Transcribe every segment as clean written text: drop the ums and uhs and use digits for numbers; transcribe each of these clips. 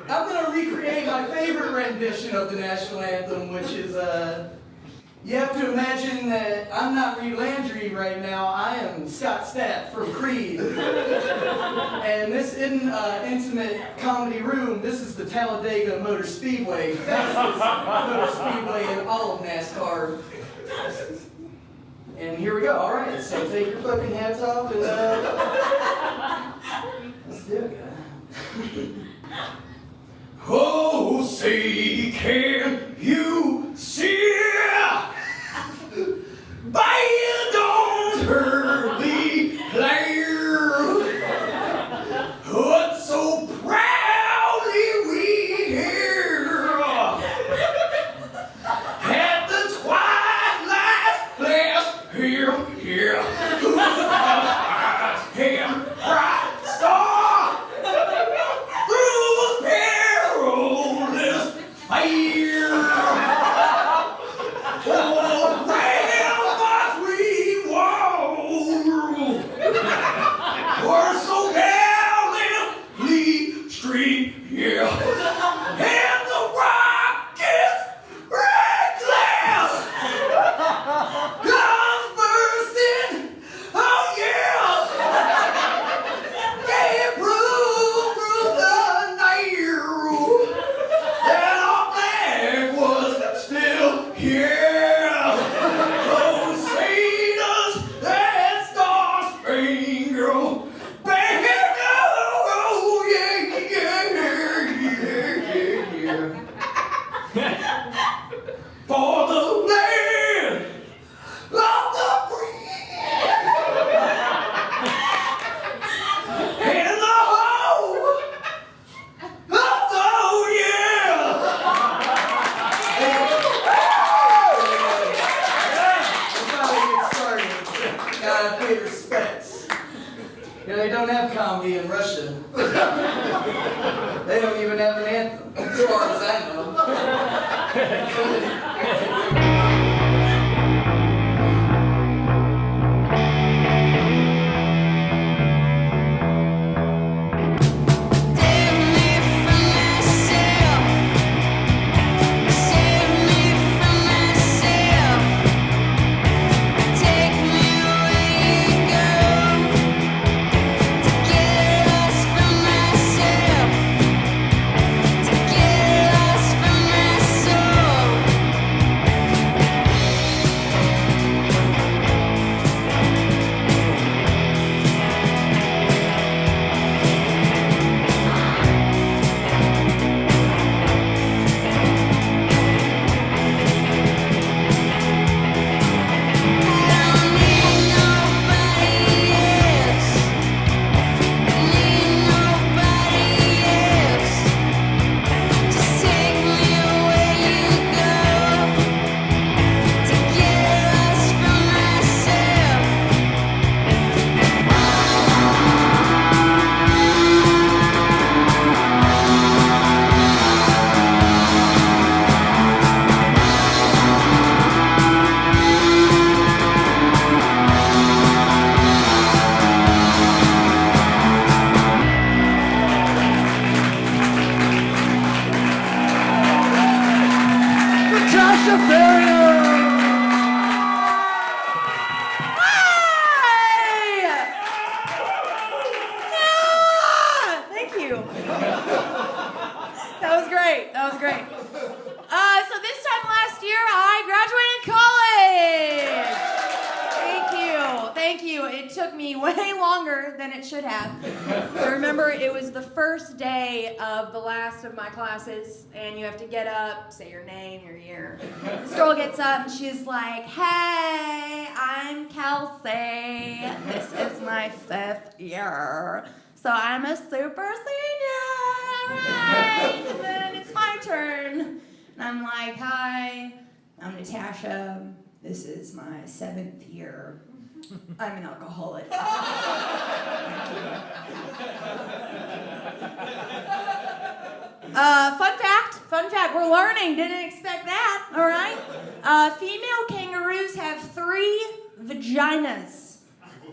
I'm going to recreate my favorite rendition of the national anthem, which is, you have to imagine that I'm not Reed Landry right now, I am Scott Stapp from Creed. And this isn't an intimate comedy room, this is the Talladega Motor Speedway, fastest motor speedway in all of NASCAR. And here we go, alright, so take your fucking hats off and let's do it, guys. Oh, say, can you see? By dawn's early glare, what so proudly we hear at the twilight's last here, him bright star through perilous fire. Oh, ramparts we wall were so gallantly streamed, yeah, and the rocket's red glass comes bursting, oh yeah, they proved through the night that our flag was still here. For the land of the free and the hope of the yeah. That's how we get started. Gotta pay respects. You know, they don't have comedy in Russia. They don't even have an anthem, as far as I know. Natasha Ferrier! Hi! Yeah! Thank you. That was great. That was great. So this time last year, I graduated college. Thank you. It took me way longer than it should have. I remember it was the first day of the last of my classes, and you have to get up, say your name, your year. This girl gets up, and she's like, "Hey, I'm Kelsey. This is my 5th year. So I'm a super senior, right? And then it's my turn." And I'm like, "Hi, I'm Natasha. This is my 7th year. I'm an alcoholic." Fun fact, we're learning, didn't expect that, all right? Female kangaroos have 3 vaginas.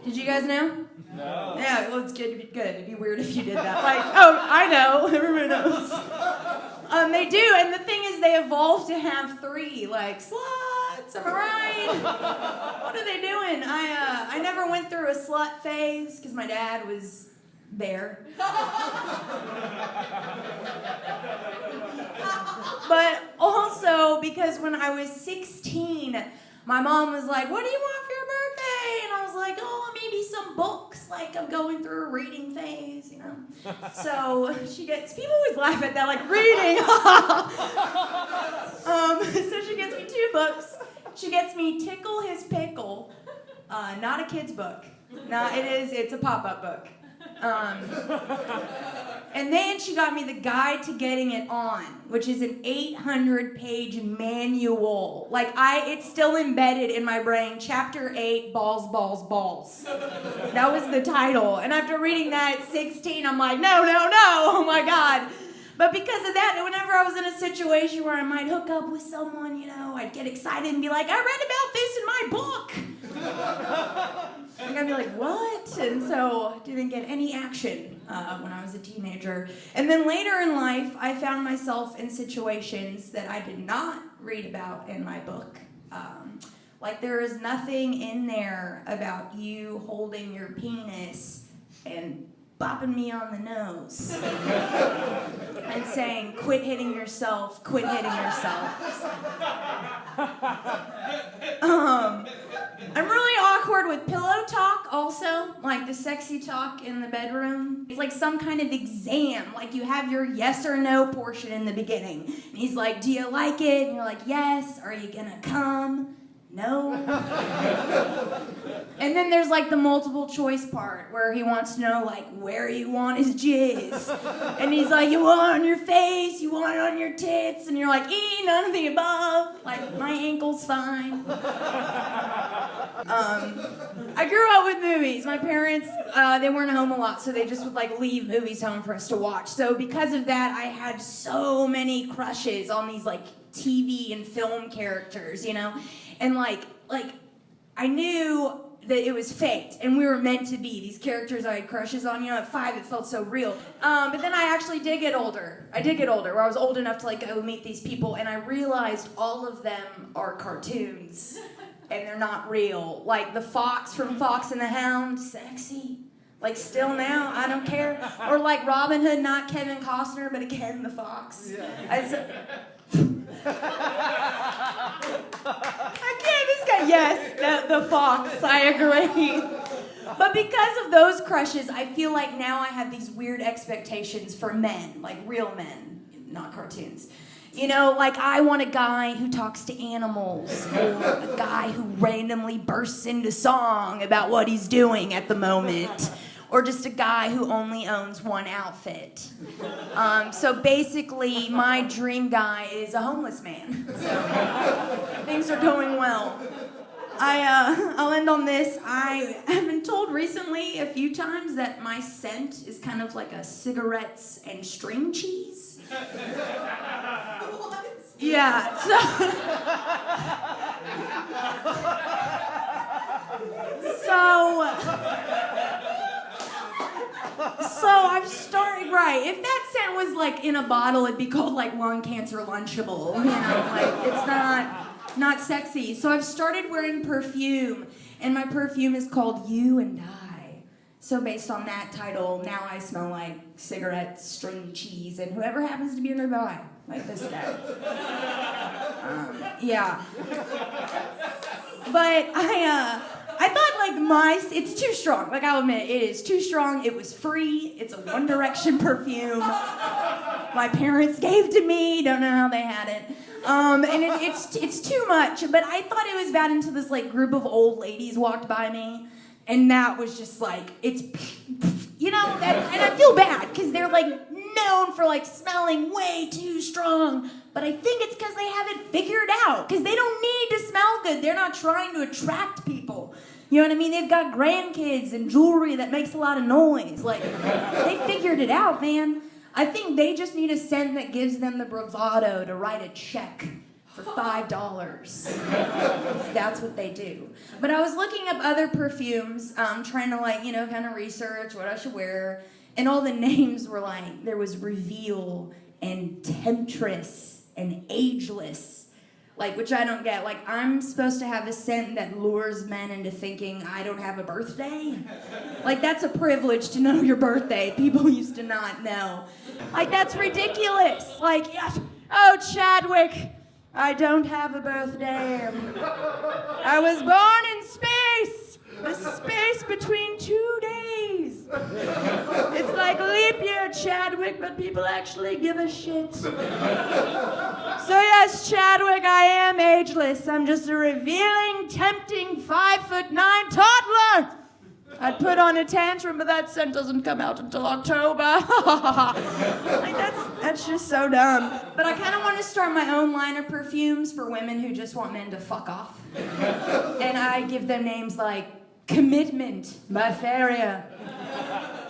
Did you guys know? No. Yeah, well, it's good. It'd be weird if you did that. Like, oh, I know, everybody knows. They do, and the thing is, they evolved to have 3, like, sluts, am I right? What are they doing? I never went through a slut phase, because my dad was there. But also, because when I was 16, my mom was like, what do you want for your birthday? And I was like, oh, maybe some books. Like, I'm going through a reading phase, you know. So people always laugh at that, like, reading. So she gets me 2 books. She gets me Tickle His Pickle, not a kid's book. No, it's a pop-up book. And then she got me The Guide to Getting It On, which is an 800-page manual. Like, it's still embedded in my brain. Chapter 8, Balls, Balls, Balls. That was the title. And after reading that at 16, I'm like, no, oh my God. But because of that, whenever I was in a situation where I might hook up with someone, you know, I'd get excited and be like, I read about this in my book. And I'd be like, what? And so I didn't get any action when I was a teenager. And then later in life, I found myself in situations that I did not read about in my book. Like, there is nothing in there about you holding your penis and bopping me on the nose and saying, quit hitting yourself, quit hitting yourself. I'm really awkward with pillow talk also, like the sexy talk in the bedroom. It's like some kind of exam, like you have your yes or no portion in the beginning. And he's like, do you like it? And you're like, yes. Are you gonna come? No. And then there's like the multiple choice part where he wants to know like where you want his jizz. And he's like, you want it on your face, you want it on your tits, and you're like, none of the above. Like, my ankle's fine. I grew up with movies. My parents, they weren't home a lot, so they just would like leave movies home for us to watch. So because of that, I had so many crushes on these like TV and film characters, you know? And like I knew that it was fate, and we were meant to be these characters I had crushes on. You know, at 5 it felt so real. But then I actually did get older. Where I was old enough to like go meet these people, and I realized all of them are cartoons, and they're not real. Like the fox from Fox and the Hound, sexy. Like still now, I don't care. Or like Robin Hood, not Kevin Costner, but again the fox. Yeah. Yes, the fox, I agree. But because of those crushes, I feel like now I have these weird expectations for men, like real men, not cartoons. You know, like I want a guy who talks to animals, or a guy who randomly bursts into song about what he's doing at the moment, or just a guy who only owns one outfit. So basically, my dream guy is a homeless man. So things are going well. I'll end on this. I have been told recently a few times that my scent is kind of like a cigarettes and string cheese. What? Yeah. So I've started, right, if that scent was like in a bottle, it'd be called like lung cancer lunchable, you know, like it's not sexy. So I've started wearing perfume, and my perfume is called You and I. So based on that title, now I smell like cigarettes, string cheese, and whoever happens to be nearby, like this guy. Yeah. But I thought like it's too strong. Like I'll admit, it is too strong. It was free. It's a One Direction perfume. My parents gave to me. Don't know how they had it. And it's too much. But I thought it was bad until this like group of old ladies walked by me, and that was just like it's, you know. And I feel bad because they're like known for like smelling way too strong. But I think it's because they have it figured out. Because they don't need to smell good. They're not trying to attract people. You know what I mean? They've got grandkids and jewelry that makes a lot of noise. Like, they figured it out, man. I think they just need a scent that gives them the bravado to write a check for $5. That's what they do. But I was looking up other perfumes, trying to like, you know, kind of research what I should wear. And all the names were like, there was Reveal and Temptress and Ageless. Like, which I don't get. Like, I'm supposed to have a scent that lures men into thinking I don't have a birthday? Like, that's a privilege to know your birthday. People used to not know. Like, that's ridiculous. Like, oh, Chadwick, I don't have a birthday. I was born in space. The space between 2 days. It's like leap year, Chadwick, but people actually give a shit. So yes, Chadwick, I am ageless. I'm just a revealing, tempting 5'9" toddler. I'd put on a tantrum, but that scent doesn't come out until October. Like, that's just so dumb. But I kind of want to start my own line of perfumes for women who just want men to fuck off. And I give them names like Commitment by Ferrier.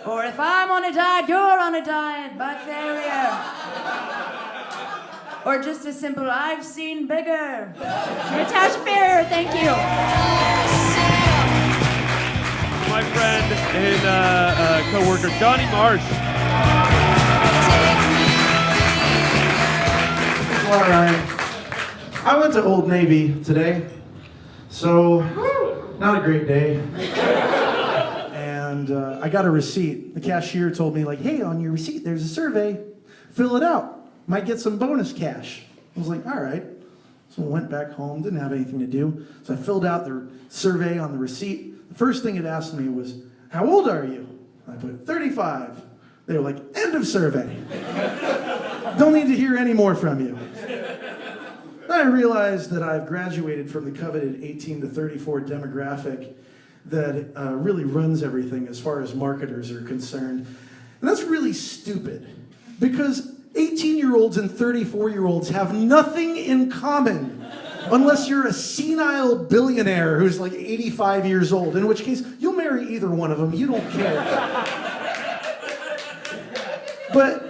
Or If I'm on a Diet, You're on a Diet by Ferrier. Or just a simple I've Seen Bigger. Natasha Ferrier, thank you. My friend and co-worker, Donnie Marsh. All right. I went to Old Navy today, so not a great day. And I got a receipt. The cashier told me, like, hey, on your receipt, there's a survey. Fill it out. Might get some bonus cash. I was like, all right. So I went back home, didn't have anything to do. So I filled out the survey on the receipt. The first thing it asked me was, how old are you? I put 35. They were like, end of survey. Don't need to hear any more from you. Then I realized that I've graduated from the coveted 18 to 34 demographic that really runs everything as far as marketers are concerned. And that's really stupid, because 18-year-olds and 34-year-olds have nothing in common unless you're a senile billionaire who's like 85 years old, in which case you'll marry either one of them, you don't care. But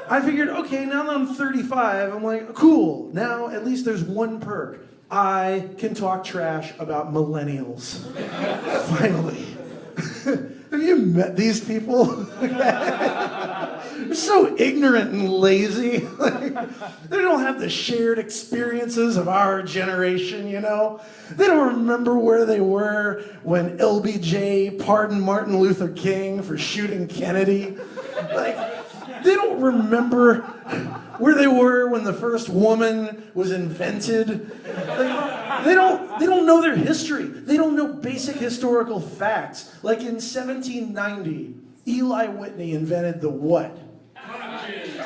I figured, okay, now that I'm 35, I'm like, cool, now at least there's one perk. I can talk trash about millennials. Finally. Have you met these people? They're so ignorant and lazy. Like, they don't have the shared experiences of our generation, you know? They don't remember where they were when LBJ pardoned Martin Luther King for shooting Kennedy. Like, they don't remember where they were when the first woman was invented. Like, they don't know their history. They don't know basic historical facts. Like in 1790, Eli Whitney invented the what?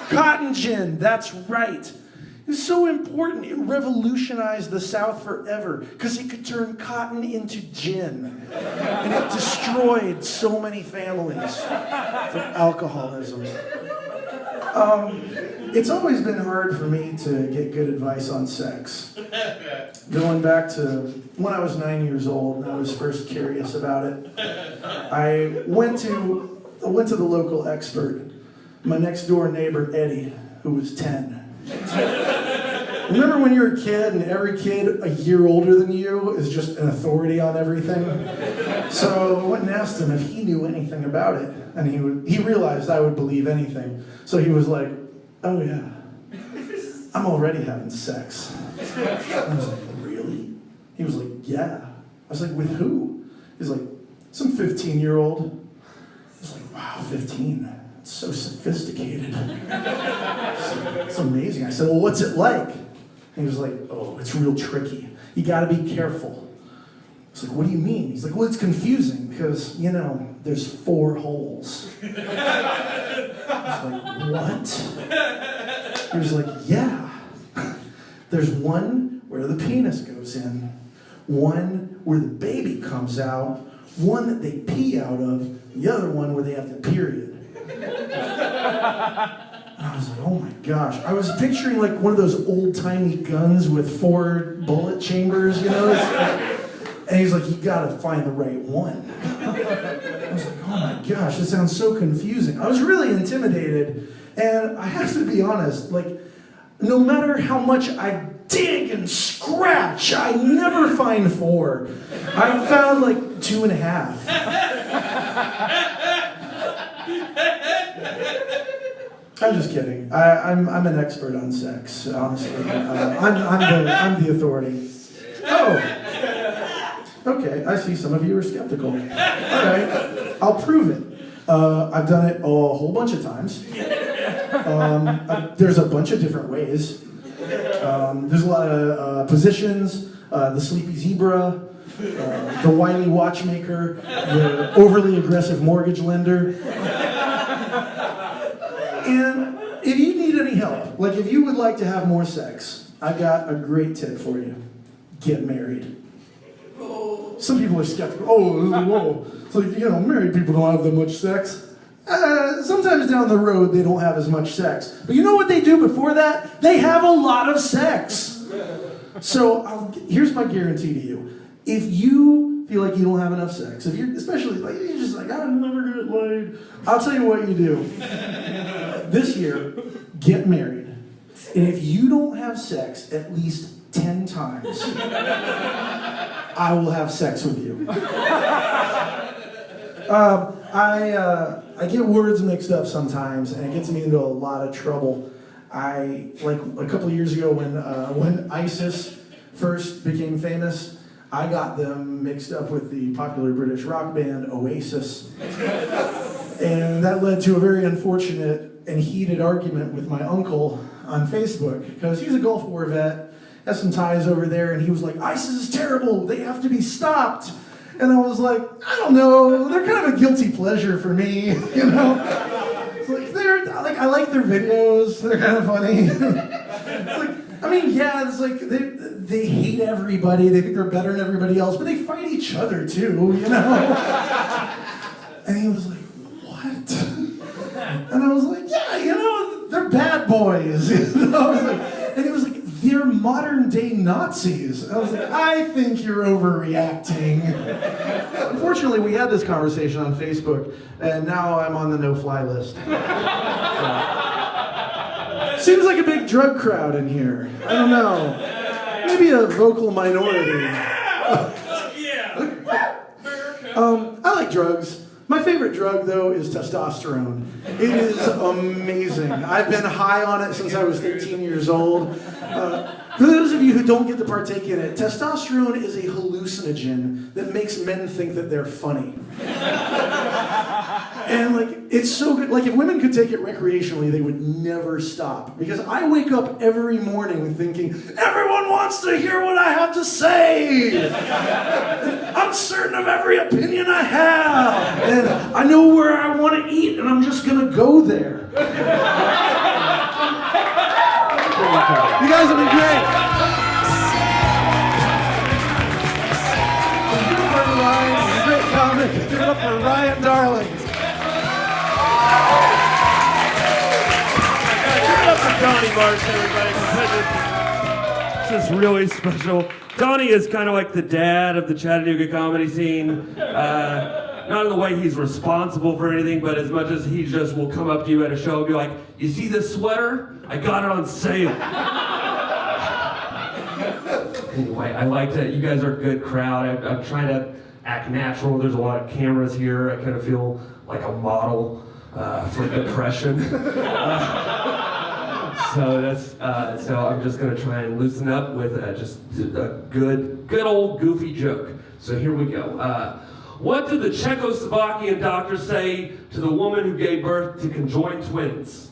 Cotton gin, that's right. It was so important. It revolutionized the South forever because it could turn cotton into gin. And it destroyed so many families from alcoholism. It's always been hard for me to get good advice on sex. Going back to when I was 9 years old and I was first curious about it, I went to the local expert, my next door neighbor Eddie, who was 10. Remember when you were a kid and every kid a year older than you is just an authority on everything? So I went and asked him if he knew anything about it, and he realized I would believe anything. So he was like, oh yeah, I'm already having sex. I was like, really? He was like, yeah. I was like, with who? He's like, some 15-year-old. I was like, wow, 15. It's so sophisticated. It's amazing. I said, well, what's it like? And he was like, oh, it's real tricky. You gotta be careful. I was like, what do you mean? He's like, well, it's confusing because, you know, there's 4 holes. I was like, what? He was like, yeah. There's one where the penis goes in, one where the baby comes out, one that they pee out of, the other one where they have the period. And I was like, oh my gosh. I was picturing like one of those old-timey guns with 4 bullet chambers, you know? And he's like, you gotta find the right one. I was like, oh my gosh, this sounds so confusing. I was really intimidated. And I have to be honest, like, no matter how much I dig and scratch, I never find 4. I found like 2.5. I'm just kidding. I'm an expert on sex, honestly. I'm the authority. Oh. Okay, I see some of you are skeptical. All right, I'll prove it. I've done it a whole bunch of times. There's a bunch of different ways. There's a lot of positions, the sleepy zebra, the wily watchmaker, the overly aggressive mortgage lender. And if you need any help, like if you would like to have more sex, I got a great tip for you. Get married. Some people are skeptical. Whoa. It's like, married people don't have that much sex. Sometimes down the road they don't have as much sex. But you know what they do before that? They have a lot of sex. So here's my guarantee to you. If you feel like you don't have enough sex, if you're especially like you're just like, I'm never get laid, I'll tell you what you do. This year, get married. And if you don't have sex at least 10 times, I will have sex with you. I get words mixed up sometimes, and it gets me into a lot of trouble. Like a couple of years ago when ISIS first became famous, I got them mixed up with the popular British rock band Oasis. And that led to a very unfortunate and heated argument with my uncle on Facebook, because he's a Gulf War vet, has some ties over there, and he was like, ISIS is terrible, they have to be stopped. And I was like, I don't know, they're kind of a guilty pleasure for me, It's like, I like their videos, they're kind of funny. It's like, they hate everybody, they think they're better than everybody else, but they fight each other too, And he was like, what? And I was like, yeah, they're bad boys, And he was like, they're modern day Nazis. And I was like, I think you're overreacting. Unfortunately, we had this conversation on Facebook, and now I'm on the no-fly list. Seems like a big drug crowd in here. I don't know. Maybe a vocal minority. I like drugs. My favorite drug, though, is testosterone. It is amazing. I've been high on it since I was 13 years old. For those of you who don't get to partake in it, testosterone is a hallucinogen that makes men think that they're funny. And it's so good. Like if women could take it recreationally, they would never stop. Because I wake up every morning thinking, everyone wants to hear what I have to say. I'm certain of every opinion I have. And I know where I want to eat, and I'm just going to go there. You guys have been great. Give it up for Ryan. He's a great comic. Give it up for Ryan Darling. Give it up for Donnie Marsh, everybody. This is really special. Donnie is kind of like the dad of the Chattanooga comedy scene. Not in the way he's responsible for anything, but as much as he just will come up to you at a show and be like, you see this sweater? I got it on sale. Anyway, I like that. You guys are a good crowd. I'm trying to act natural. There's a lot of cameras here. I kind of feel like a model for depression. So I'm just going to try and loosen up with just a good old goofy joke. So here we go. What did the Czechoslovakian doctor say to the woman who gave birth to conjoined twins?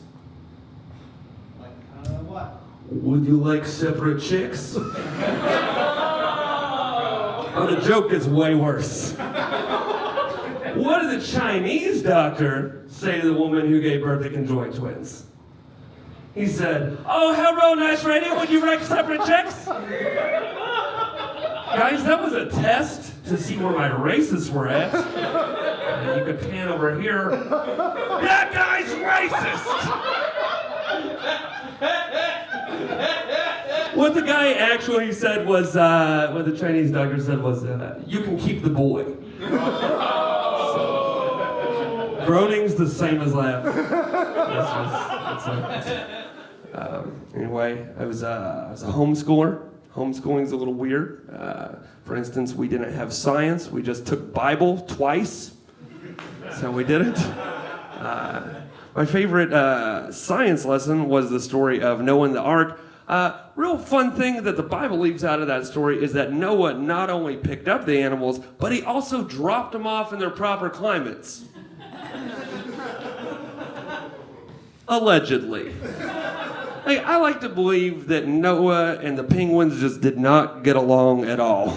What? Would you like separate chicks? Oh, the joke is way worse. What did the Chinese doctor say to the woman who gave birth to conjoined twins? He said, oh, hello, nice radio. Would you like separate chicks? Guys, that was a test to see where my races were at. And you could pan over here. That guy's racist! What the guy actually said was, what the Chinese doctor said was, you can keep the boy. So, groaning's the same as laughing. Anyway, I was a homeschooler. Homeschooling's a little weird. For instance, we didn't have science. We just took Bible twice. That's how we did it. My favorite science lesson was the story of Noah and the Ark. Real fun thing that the Bible leaves out of that story is that Noah not only picked up the animals, but he also dropped them off in their proper climates. Allegedly. I like to believe that Noah and the penguins just did not get along at all.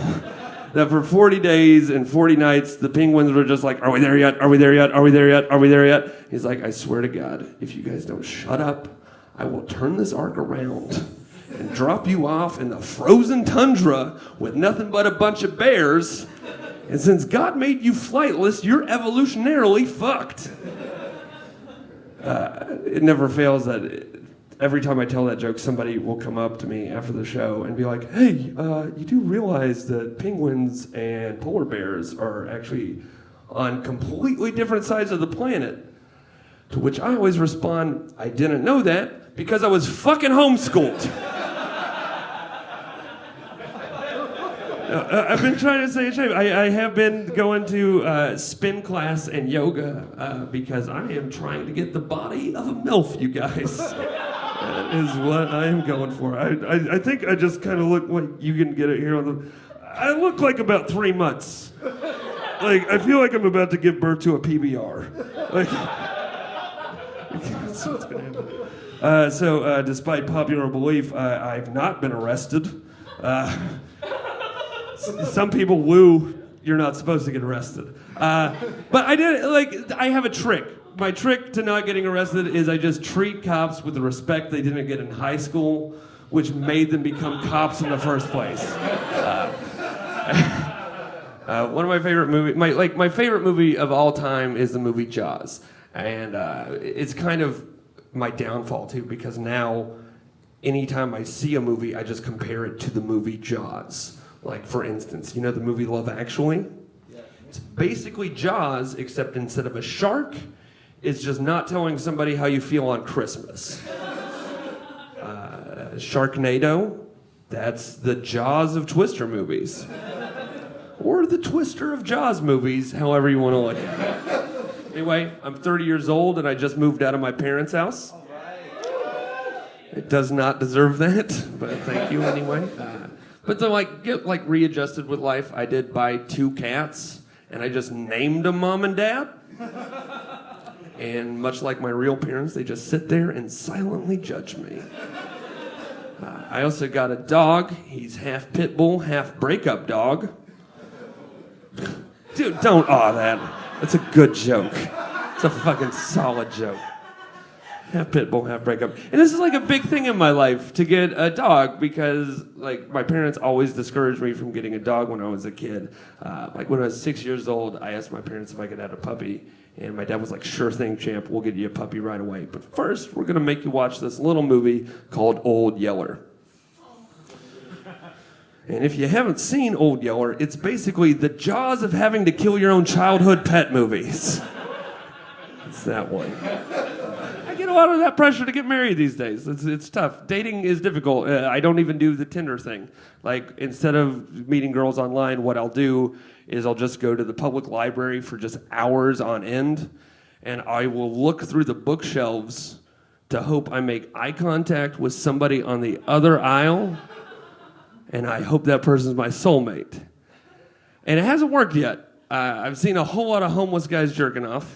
That for 40 days and 40 nights, the penguins were just like, are we there yet? Are we there yet? Are we there yet? Are we there yet? He's like, I swear to God, if you guys don't shut up, I will turn this ark around and drop you off in the frozen tundra with nothing but a bunch of bears. And since God made you flightless, you're evolutionarily fucked. It never fails that every time I tell that joke, somebody will come up to me after the show and be like, hey, you do realize that penguins and polar bears are actually on completely different sides of the planet? To which I always respond, I didn't know that because I was fucking homeschooled. I've been trying to stay in shape. I have been going to spin class and yoga because I am trying to get the body of a MILF, you guys. That is what I am going for. I think I just kind of look like, you can get it here on the... I look like about 3 months. Like, I feel like I'm about to give birth to a PBR. Like, that's what's going to happen. So, despite popular belief, I've not been arrested. Some people woo, you're not supposed to get arrested. But I did, like, I have a trick. My trick to not getting arrested is I just treat cops with the respect they didn't get in high school, which made them become cops in the first place. One of my favorite movies, my favorite movie of all time is the movie Jaws. And it's kind of my downfall too, because now anytime I see a movie, I just compare it to the movie Jaws. Like, for instance, you know the movie Love Actually? Yeah. It's basically Jaws, except instead of a shark, it's just not telling somebody how you feel on Christmas. Sharknado, that's the Jaws of Twister movies. Or the Twister of Jaws movies, however you want to look at it. Anyway, I'm 30 years old and I just moved out of my parents' house. It does not deserve that, but thank you anyway. But to get readjusted with life, I did buy 2 cats, and I just named them Mom and Dad. And much like my real parents, they just sit there and silently judge me. I also got a dog. He's half pit bull, half breakup dog. Dude, don't awe that. That's a good joke. It's a fucking solid joke. Half pit bull, half breakup. And this is like a big thing in my life to get a dog because like my parents always discouraged me from getting a dog when I was a kid. Like when I was 6 years old, I asked my parents if I could have a puppy. And my dad was like, sure thing, champ, we'll get you a puppy right away. But first, we're going to make you watch this little movie called Old Yeller. And if you haven't seen Old Yeller, it's basically the Jaws of having to kill your own childhood pet movies. It's that one. I get a lot of that pressure to get married these days. It's tough. Dating is difficult. I don't even do the Tinder thing. Like, instead of meeting girls online, what I'll do is I'll just go to the public library for just hours on end, and I will look through the bookshelves to hope I make eye contact with somebody on the other aisle, and I hope that person's my soulmate. And it hasn't worked yet. I've seen a whole lot of homeless guys jerking off.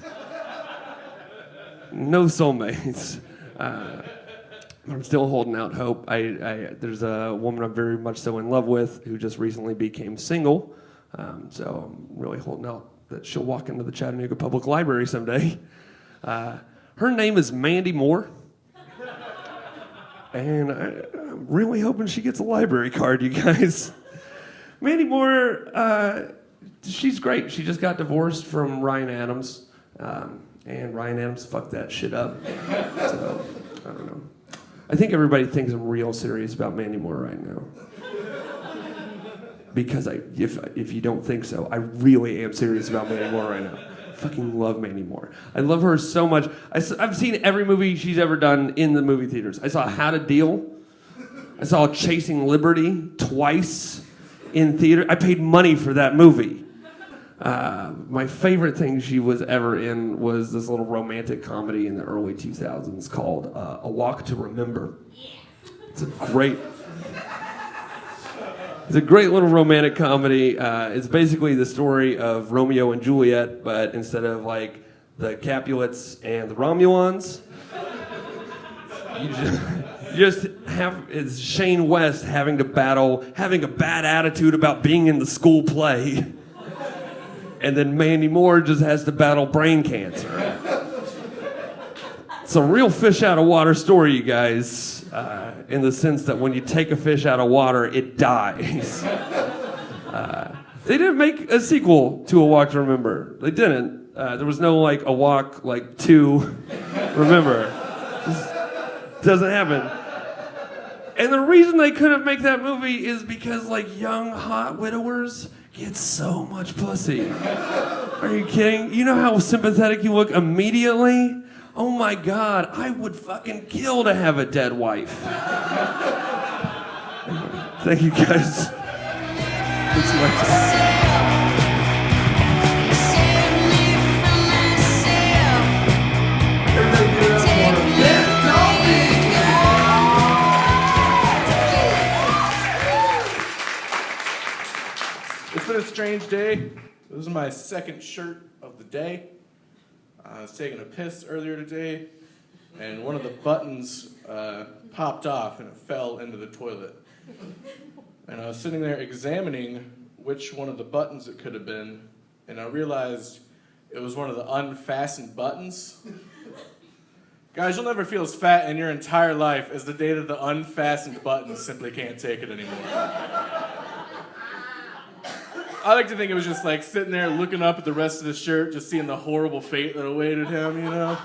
No soulmates. I'm still holding out hope. There's a woman I'm very much so in love with who just recently became single. So I'm really holding out that she'll walk into the Chattanooga Public Library someday. Her name is Mandy Moore. And I'm really hoping she gets a library card, you guys. Mandy Moore, she's great. She just got divorced from Ryan Adams. And Ryan Adams fucked that shit up. So, I don't know. I think everybody thinks I'm real serious about Mandy Moore right now. Because if you don't think so, I really am serious about Mandy Moore right now. I fucking love Mandy Moore. I love her so much. I've seen every movie she's ever done in the movie theaters. I saw How to Deal. I saw Chasing Liberty twice in theater. I paid money for that movie. My favorite thing she was ever in was this little romantic comedy in the early 2000s called A Walk to Remember. It's a great little romantic comedy. It's basically the story of Romeo and Juliet, but instead of like the Capulets and the Romulans, you just have it's Shane West having a bad attitude about being in the school play. And then Mandy Moore just has to battle brain cancer. It's a real fish out of water story, you guys, in the sense that when you take a fish out of water, it dies. They didn't make a sequel to A Walk to Remember. They didn't. There was no like A Walk like to Remember. Just doesn't happen. And the reason they couldn't make that movie is because like young hot widowers get so much pussy. Are you kidding? You know how sympathetic you look immediately? Oh my God, I would fucking kill to have a dead wife. Thank you guys. It's my time. It's been a strange day. This is my second shirt of the day. I was taking a piss earlier today, and one of the buttons popped off and it fell into the toilet. And I was sitting there examining which one of the buttons it could have been, and I realized it was one of the unfastened buttons. Guys, you'll never feel as fat in your entire life as the day that the unfastened buttons simply can't take it anymore. I like to think it was just like sitting there looking up at the rest of the shirt, just seeing the horrible fate that awaited him, you know?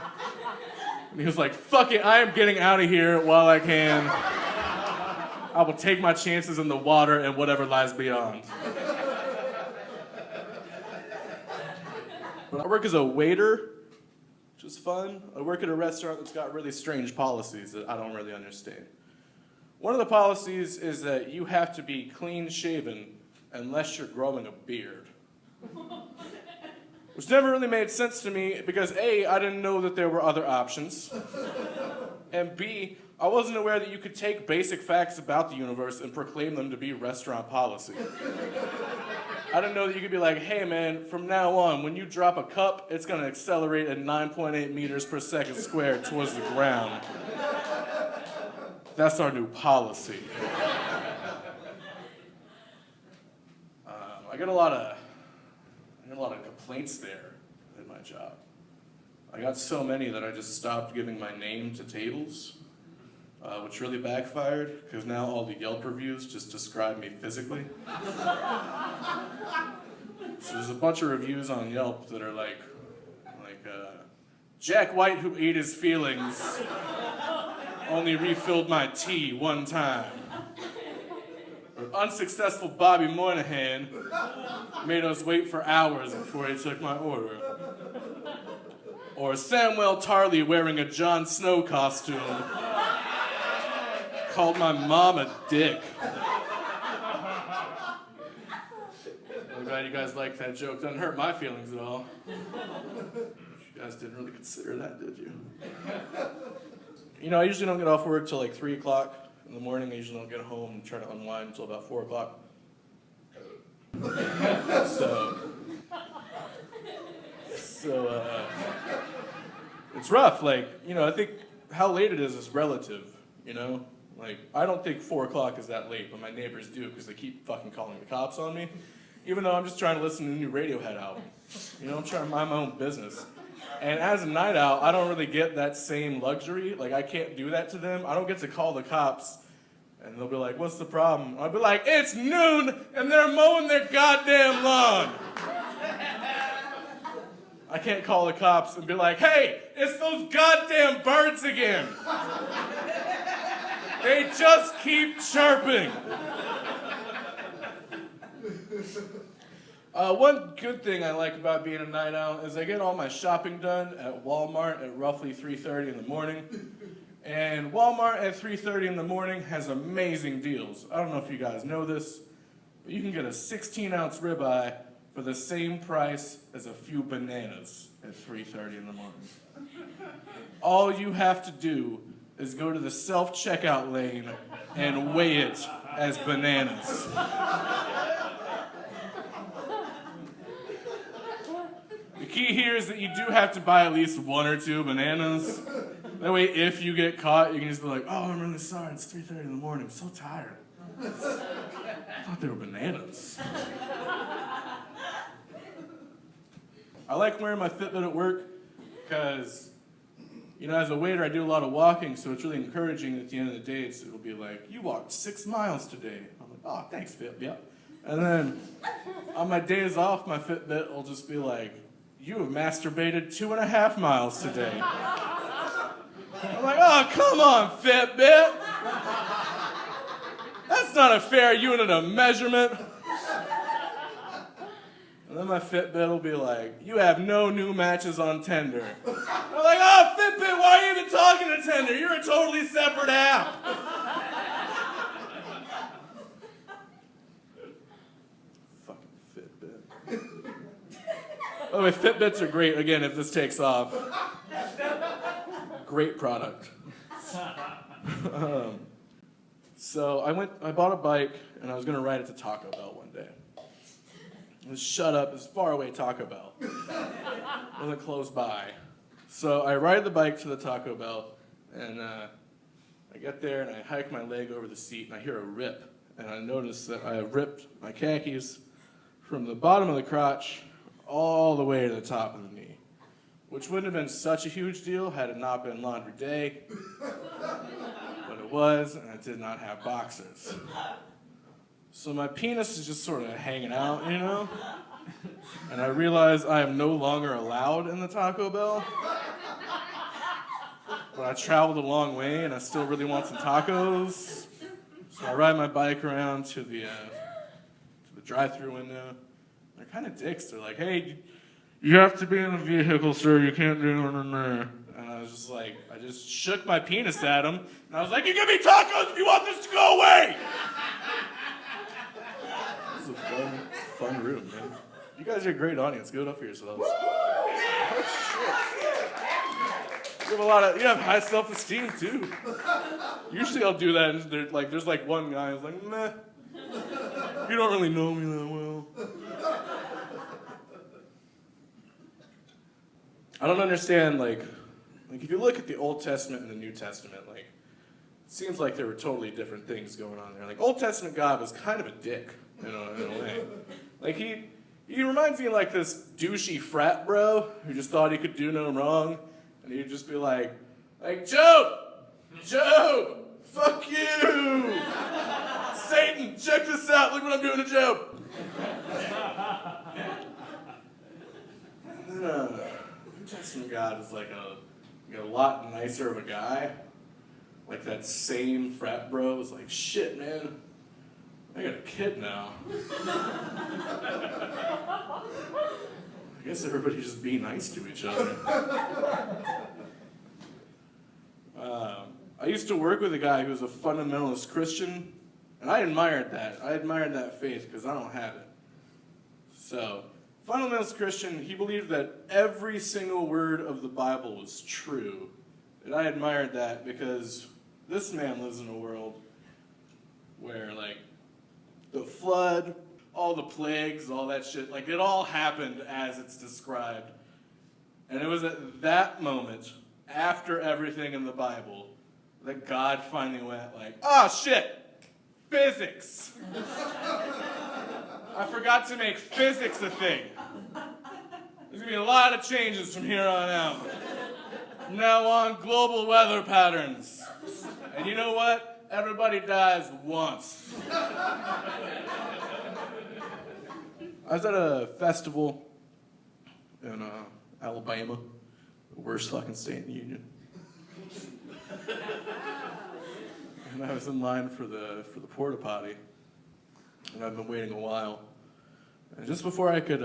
And he was like, fuck it, I am getting out of here while I can. I will take my chances in the water and whatever lies beyond. I work as a waiter, which is fun. I work at a restaurant that's got really strange policies that I don't really understand. One of the policies is that you have to be clean shaven unless you're growing a beard. Which never really made sense to me because A, I didn't know that there were other options. And B, I wasn't aware that you could take basic facts about the universe and proclaim them to be restaurant policy. I didn't know that you could be like, hey man, from now on, when you drop a cup, it's gonna accelerate at 9.8 meters per second squared towards the ground. That's our new policy. I get a lot of complaints there at my job. I got so many that I just stopped giving my name to tables, which really backfired, because now all the Yelp reviews just describe me physically. So there's a bunch of reviews on Yelp that are like Jack White who ate his feelings only refilled my tea one time. Or unsuccessful Bobby Moynihan made us wait for hours before he took my order. Or Samuel Tarley wearing a Jon Snow costume called my mom a dick. I'm glad you guys liked that joke. Doesn't hurt my feelings at all. You guys didn't really consider that, did you? You know, I usually don't get off work till like 3 o'clock. In the morning, I usually don't get home and try to unwind until about 4 o'clock. So it's rough. Like, you know, I think how late it is relative, you know? Like, I don't think 4 o'clock is that late, but my neighbors do because they keep fucking calling the cops on me. Even though I'm just trying to listen to the new Radiohead album. You know, I'm trying to mind my own business. And as a night owl, I don't really get that same luxury. Like, I can't do that to them. I don't get to call the cops, and they'll be like, what's the problem? I'll be like, it's noon, and they're mowing their goddamn lawn. I can't call the cops and be like, hey, it's those goddamn birds again. They just keep chirping. One good thing I like about being a night owl is I get all my shopping done at Walmart at roughly 3:30 in the morning. And Walmart at 3:30 in the morning has amazing deals. I don't know if you guys know this, but you can get a 16-ounce ribeye for the same price as a few bananas at 3:30 in the morning. All you have to do is go to the self-checkout lane and weigh it as bananas. The key here is that you do have to buy at least 1 or 2 bananas. That way, if you get caught, you can just be like, oh, I'm really sorry, it's 3:30 in the morning, I'm so tired. I thought they were bananas. I like wearing my Fitbit at work because, you know, as a waiter, I do a lot of walking, so it's really encouraging at the end of the day. It'll be like, you walked 6 miles today. I'm like, oh, thanks, Fitbit. And then on my days off, my Fitbit will just be like, you have masturbated 2.5 miles today. I'm like, oh, come on, Fitbit. That's not a fair unit of measurement. And then my Fitbit will be like, you have no new matches on Tinder. I'm like, oh, Fitbit, why are you even talking to Tinder? You're a totally separate app. Fucking Fitbit. By the way, Fitbits are great, again, if this takes off. Great product. So I bought a bike, and I was going to ride it to Taco Bell one day. It was shut up, it's far away Taco Bell. It wasn't close by. So I ride the bike to the Taco Bell, and I get there, and I hike my leg over the seat, and I hear a rip. And I notice that I have ripped my khakis from the bottom of the crotch all the way to the top of the knee, which wouldn't have been such a huge deal had it not been laundry day, but it was, and I did not have boxers. So my penis is just sort of hanging out, you know? And I realize I am no longer allowed in the Taco Bell. But I traveled a long way and I still really want some tacos. So I ride my bike around to the drive-thru window. They're kind of dicks. They're like, hey, you have to be in a vehicle, sir. You can't do it in there. And I was just like, I just shook my penis at him. And I was like, you give me tacos if you want this to go away. This is a fun room, man. You guys are a great audience. Give it up for yourselves. Oh, shit. You have high self-esteem, too. Usually I'll do that, and there's one guy who's like, meh. You don't really know me that well. I don't understand, if you look at the Old Testament and the New Testament, it seems like there were totally different things going on there. Old Testament God was kind of a dick, in a way. He reminds me of this douchey frat bro who just thought he could do no wrong, and he'd just be like, Job, fuck you! Satan, check this out, look what I'm doing to Job! And then, New Testament God is a lot nicer of a guy. That same frat bro was like, shit, man, I got a kid now. I guess everybody just be nice to each other. I used to work with a guy who was a fundamentalist Christian, and I admired that. I admired that faith because I don't have it. So, fundamentalist Christian, he believed that every single word of the Bible was true. And I admired that because this man lives in a world where, the flood, all the plagues, all that shit, it all happened as it's described. And it was at that moment, after everything in the Bible, that God finally went oh shit, physics. I forgot to make physics a thing. There's gonna be a lot of changes from here on out. From now on, global weather patterns. And you know what? Everybody dies once. I was at a festival in Alabama, the worst fucking state in the union. And I was in line for the porta potty, and I've been waiting a while. And just before I could,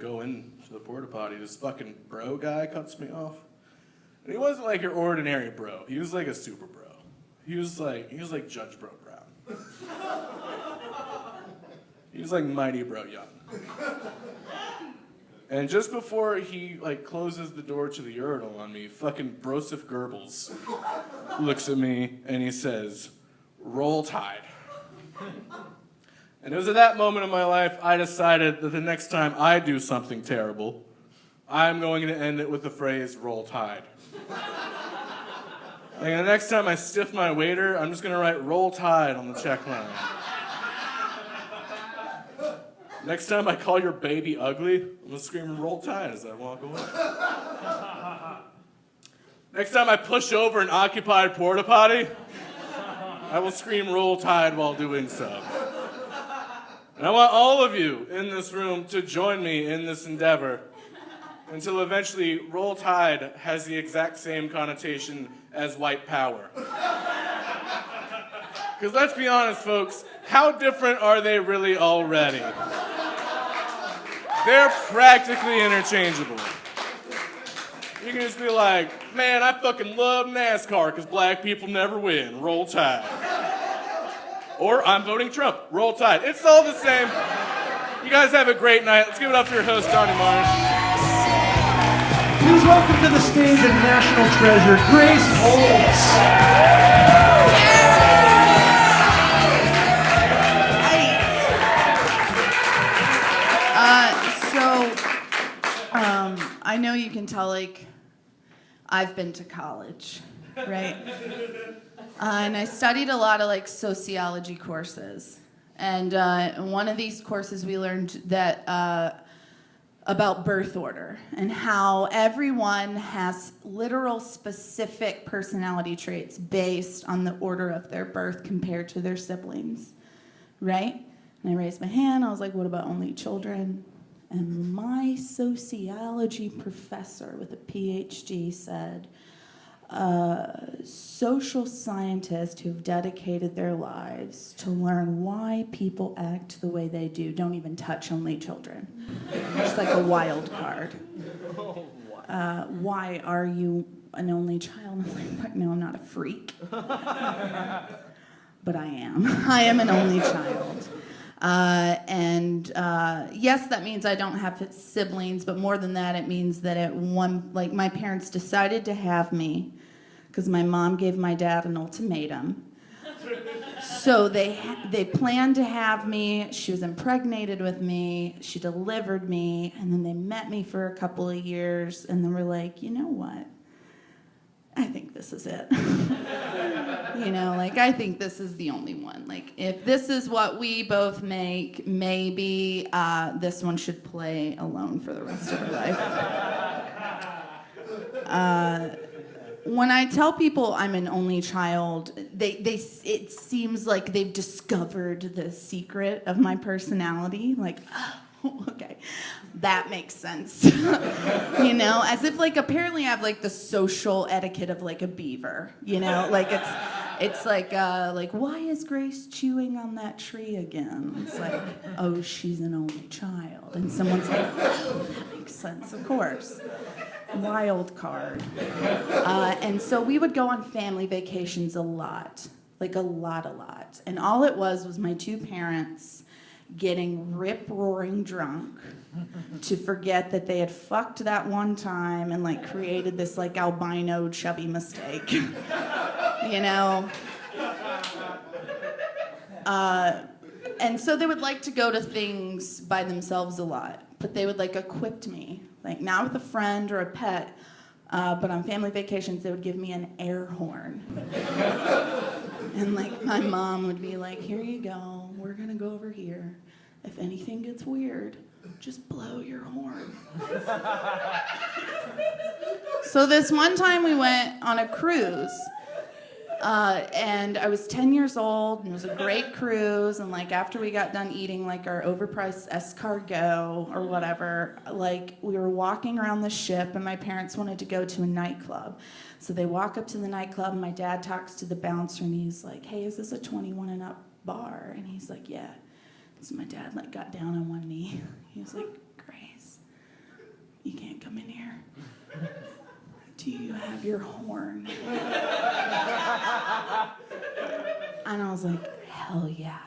go into the porta potty, this fucking bro guy cuts me off. And he wasn't your ordinary bro. He was a super bro. He was like Judge Bro Brown. He's like mighty bro young. And just before he like closes the door to the urinal on me, fucking Broseph Goebbels looks at me and he says, "Roll Tide." And it was at that moment in my life I decided that the next time I do something terrible, I'm going to end it with the phrase, "Roll Tide." Like the next time I stiff my waiter, I'm just gonna write "Roll Tide" on the check line. Next time I call your baby ugly, I'm gonna scream "Roll Tide" as I walk away. Next time I push over an occupied porta potty, I will scream "Roll Tide" while doing so. And I want all of you in this room to join me in this endeavor until eventually "Roll Tide" has the exact same connotation as white power. Because let's be honest, folks, how different are they really already? They're practically interchangeable. You can just be like, "Man, I fucking love NASCAR because black people never win. Roll Tide." Or, "I'm voting Trump. Roll Tide." It's all the same. You guys have a great night. Let's give it up for your host, Donnie Marsh. Please welcome to the stage a national treasure, Grace Holtz. I know you can tell, like, I've been to college, right? And I studied a lot of, like, sociology courses. And in one of these courses, we learned that about birth order and how everyone has literal specific personality traits based on the order of their birth compared to their siblings, right? And I raised my hand. I was like, what about only children? And my sociology professor with a PhD said, social scientists who've dedicated their lives to learn why people act the way they do don't even touch only children. It's like a wild card. Why are you an only child? I'm like, no, I'm not a freak. But I am. I am an only child. Yes, that means I don't have siblings, but more than that, it means that my parents decided to have me because my mom gave my dad an ultimatum. So they planned to have me. She was impregnated with me. She delivered me, and then they met me for a couple of years, and then we're like, you know what? I think this is it. I think this is the only one. Like, if this is what we both make, maybe this one should play alone for the rest of her life. When I tell people I'm an only child, it seems like they've discovered the secret of my personality. Like, oh, okay, that makes sense. As if apparently I have the social etiquette of a beaver. It's like why is Grace chewing on that tree again? It's like, oh, she's an only child, and someone's like, oh, that makes sense, of course. Wild card. And so we would go on family vacations a lot. A lot. And all it was my two parents getting rip-roaring drunk to forget that they had fucked that one time and created this albino chubby mistake. And so they would like to go to things by themselves a lot, but they would equip me, not with a friend or a pet, but on family vacations they would give me an air horn. And my mom would be like, here you go, we're gonna go over here. If anything gets weird, just blow your horn. So this one time we went on a cruise, and I was 10 years old, and it was a great cruise, and after we got done eating our overpriced escargot or whatever, we were walking around the ship, and my parents wanted to go to a nightclub. So they walk up to the nightclub, and my dad talks to the bouncer, and he's like, hey, is this a 21 and up bar? And he's like, yeah. So my dad got down on one knee. He was like, Grace, you can't come in here. Do you have your horn? And I was like, hell yeah.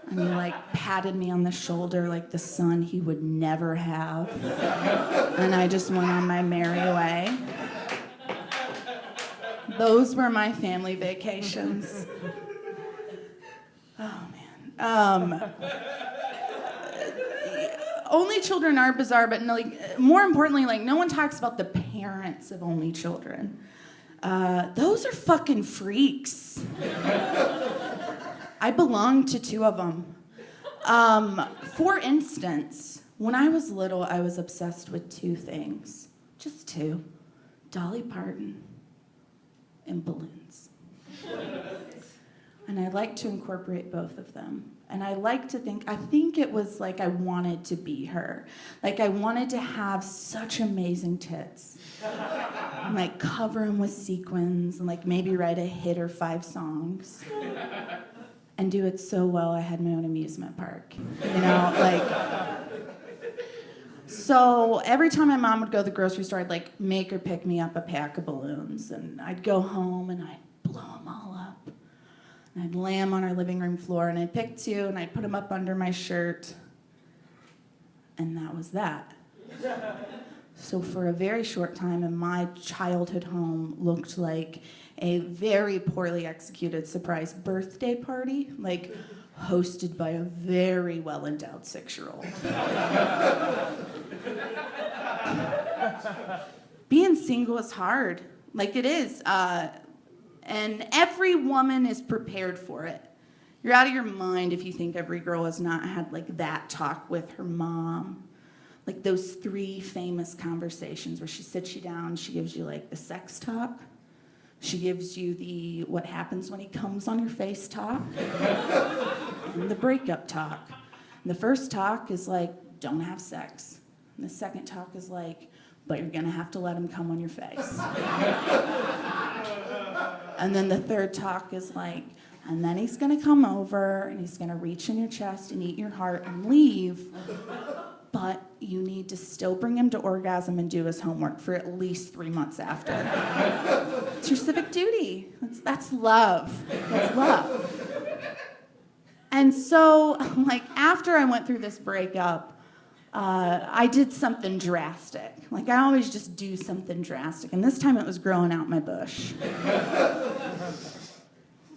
And he like patted me on the shoulder like the son he would never have. And I just went on my merry way. Those were my family vacations. Oh man. Only children are bizarre, but no, like, more importantly, like no one talks about the parents of only children. Those are fucking freaks. I belonged to 2 of them. For instance, when I was little, I was obsessed with 2 things. Just 2. Dolly Parton and balloons. And I like to incorporate both of them. And I think it was like I wanted to be her. Like I wanted to have such amazing tits. And like cover them with sequins and like maybe write a hit or 5 songs. And do it so well I had my own amusement park. You know, like... So every time my mom would go to the grocery store, I'd like make her pick me up a pack of balloons. And I'd go home and I'd blow them all up. And I'd lay them on our living room floor and I'd pick 2 and I'd put them up under my shirt. And that was that. So for a very short time, and my childhood home looked like a very poorly executed surprise birthday party, like hosted by a very well-endowed 6-year-old. Being single is hard, like it is, and every woman is prepared for it. You're out of your mind if you think every girl has not had like that talk with her mom. Like those 3 famous conversations where she sits you down, she gives you like the sex talk. She gives you the what happens when he comes on your face talk. And the breakup talk. And the first talk is like, don't have sex. And the second talk is like, but you're gonna have to let him come on your face. And then the third talk is like, and then he's gonna come over and he's gonna reach in your chest and eat your heart and leave. But you need to still bring him to orgasm and do his homework for at least 3 months after. It's your civic duty. That's love. That's love. And so, like, after I went through this breakup, I did something drastic. Like, I always just do something drastic. And this time it was growing out my bush.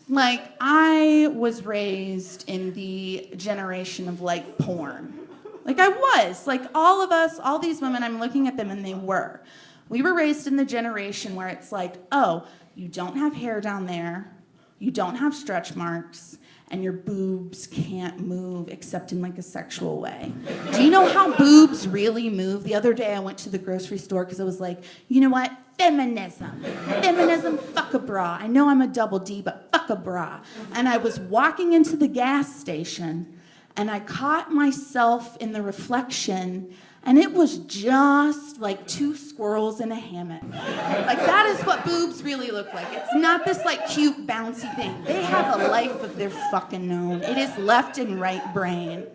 Like, I was raised in the generation of, like, porn. Like I was, like all of us, all these women, I'm looking at them and they were. We were raised in the generation where it's like, oh, you don't have hair down there, you don't have stretch marks, and your boobs can't move except in like a sexual way. Do you know how boobs really move? The other day I went to the grocery store because I was like, you know what? Feminism. Feminism, fuck a bra. I know I'm a double D, but fuck a bra. And I was walking into the gas station and I caught myself in the reflection, and it was just like 2 squirrels in a hammock. Like, that is what boobs really look like. It's not this, like, cute, bouncy thing. They have a life of their fucking own. It is left and right brain.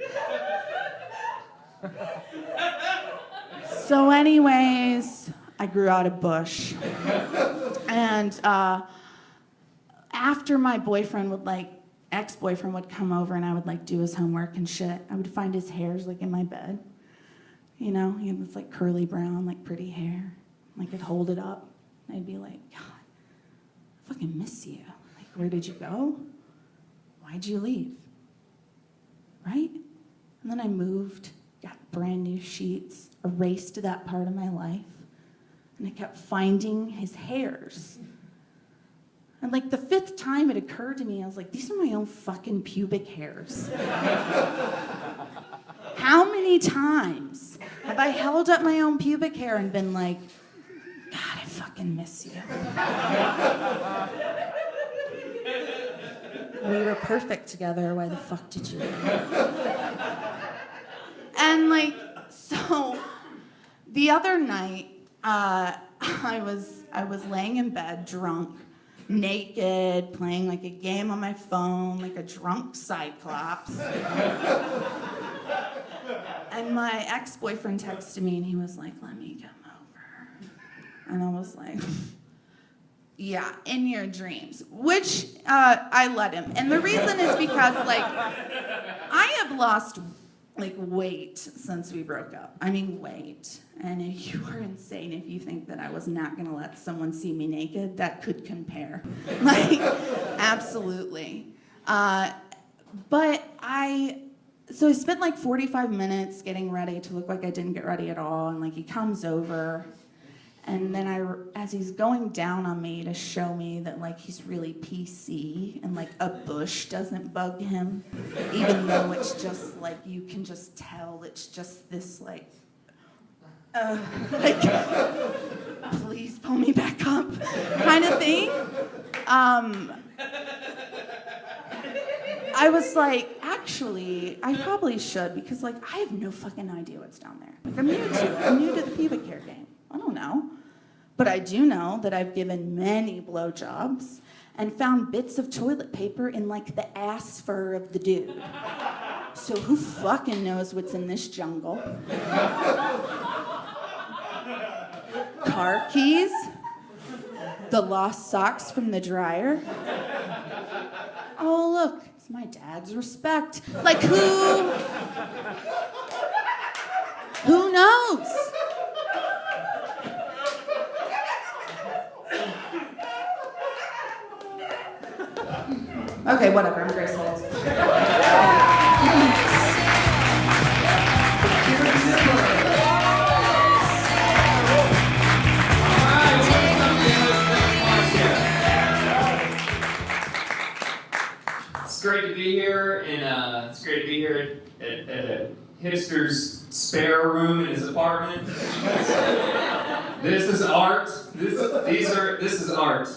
So anyways, I grew out a bush. And after my boyfriend would, like, ex-boyfriend would come over and I would like do his homework and shit, I would find his hairs like in my bed. You know, he had this like curly brown, like pretty hair. Like I'd hold it up and I'd be like, God, I fucking miss you. Like, where did you go? Why'd you leave? Right? And then I moved, got brand new sheets, erased that part of my life, and I kept finding his hairs. And like the 5th time it occurred to me, I was like, these are my own fucking pubic hairs. How many times have I held up my own pubic hair and been like, God, I fucking miss you. We were perfect together, why the fuck did you leave? And like, so the other night, I was laying in bed drunk, naked, playing like a game on my phone, like a drunk cyclops. And my ex-boyfriend texted me and he was like, let me come over. And I was like, Yeah, in your dreams, which I let him. And the reason is because, like, I have lost, like, weight since we broke up. I mean, weight. And if you are insane if you think that I was not going to let someone see me naked, that could compare. Like, absolutely. So I spent like 45 minutes getting ready to look like I didn't get ready at all. And like he comes over, and then as he's going down on me to show me that like he's really PC and like a bush doesn't bug him, even though it's just like you can just tell it's just this like please pull me back up kind of thing. I was like, actually, I probably should, because like I have no fucking idea what's down there. Like I'm new to it. I'm new to the pubic hair game. I don't know. But I do know that I've given many blowjobs and found bits of toilet paper in like the ass fur of the dude. So who fucking knows what's in this jungle? Car keys, the lost socks from the dryer. Oh, look, it's my dad's respect. Like, who knows? Okay, whatever, I'm Grace Holtz. It's great to be here, and it's great to be here at a hipster's spare room in his apartment. This is art. This is art.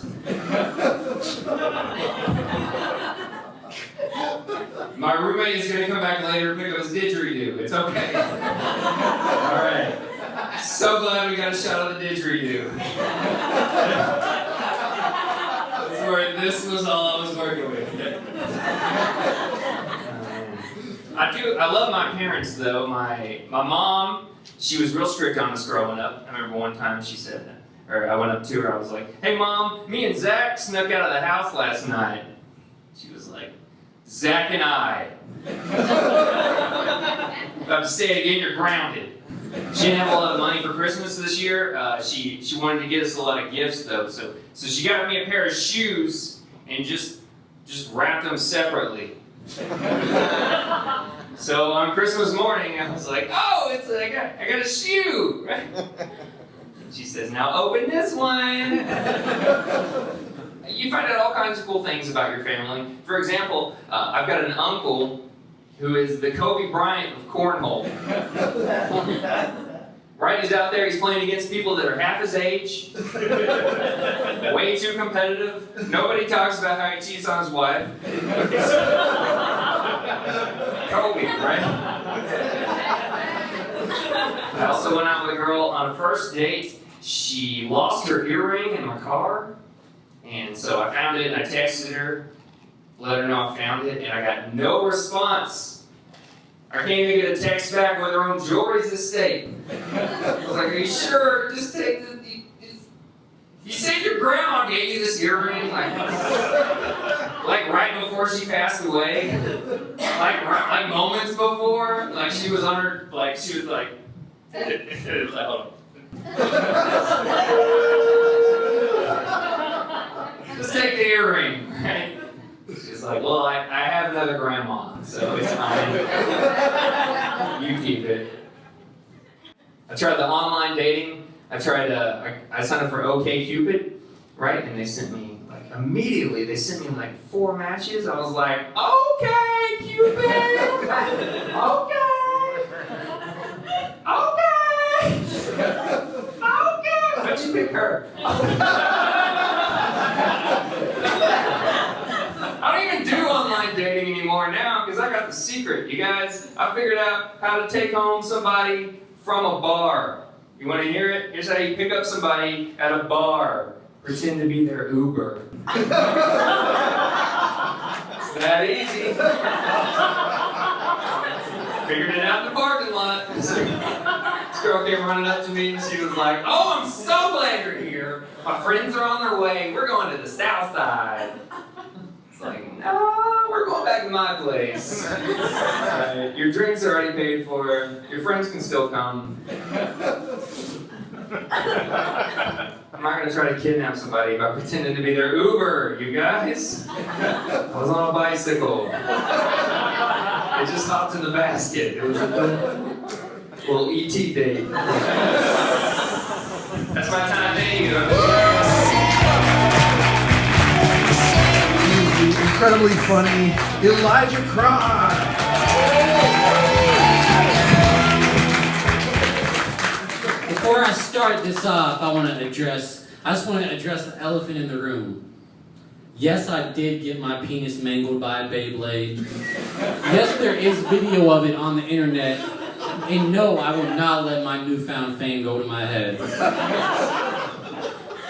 My roommate is gonna come back later and pick up his didgeridoo. It's okay. All right. So glad we got a shot of the didgeridoo. This was all I was working with. I love my parents though. My mom, she was real strict on us growing up. I remember one time she said, or I went up to her, I was like, "Hey Mom, me and Zach snuck out of the house last night." She was like, "Zach and I." About to say it again, you're grounded. She didn't have a lot of money for Christmas this year. She wanted to get us a lot of gifts though, so she got me a pair of shoes and just wrapped them separately. So on Christmas morning, I was like, "Oh, I got a shoe!" Right? She says, "Now open this one." You find out all kinds of cool things about your family. For example, I've got an uncle who is the Kobe Bryant of cornhole. Right, he's out there, he's playing against people that are half his age, way too competitive. Nobody talks about how he cheats on his wife. Kobe, right? I also went out with a girl on a first date. She lost her earring in my car, and so I found it and I texted her, let her know I found it, and I got no response. I can't even get a text back whether her own jewelry's at stake. I was like, "Are you sure? Just take the... You said your grandma gave you this earring, like right before she passed away? Like moments before? Like she was on her... Like, she was like... Hold on. Just take the earring, right? She's like, "Well, I have another grandma, so it's fine. You keep it." I tried the online dating. I signed up for OkCupid, right? And they sent me, immediately, 4 matches. I was like, "Okay, Cupid! Okay! Why'd you pick her?" I don't even do online dating anymore now because I got the secret, you guys. I figured out how to take home somebody from a bar. You want to hear it? Here's how you pick up somebody at a bar. Pretend to be their Uber. It's that easy. Figured it out in the parking lot. This girl came running up to me and she was like, "Oh, I'm so glad you're here. My friends are on their way. We're going to the south side." It's like, "No, we're going back to my place. Your drinks are already paid for. Your friends can still come." I'm not gonna try to kidnap somebody by pretending to be their Uber, you guys. I was on a bicycle. I just hopped in the basket. It was a little ET date. That's my time, thank you. Incredibly funny Elijah Craan. Before I start this off, I just want to address the elephant in the room. Yes, I did get my penis mangled by a Beyblade. Yes, there is video of it on the internet. And no, I will not let my newfound fame go to my head.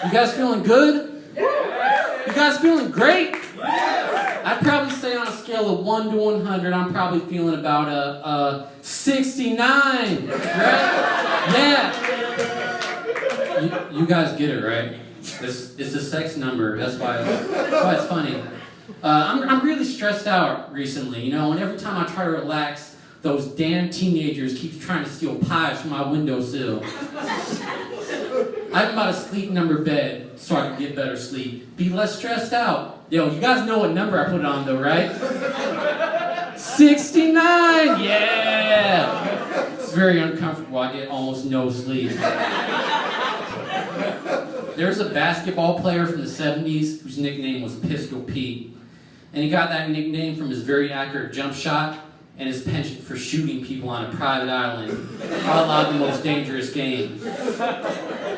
You guys feeling good? You guys feeling great? I'd probably say on a scale of 1 to 100, I'm probably feeling about a 69, right? Yeah. You guys get it, right? It's a sex number. That's why it's funny. I'm really stressed out recently, and every time I try to relax, those damn teenagers keep trying to steal pies from my windowsill. I'm about to sleep in number bed so I can get better sleep. Be less stressed out. Yo, you guys know what number I put on though, right? 69! Yeah! It's very uncomfortable. I get almost no sleep. There's a basketball player from the 70s whose nickname was Pistol Pete. And he got that nickname from his very accurate jump shot and his penchant for shooting people on a private island, a la the most dangerous game.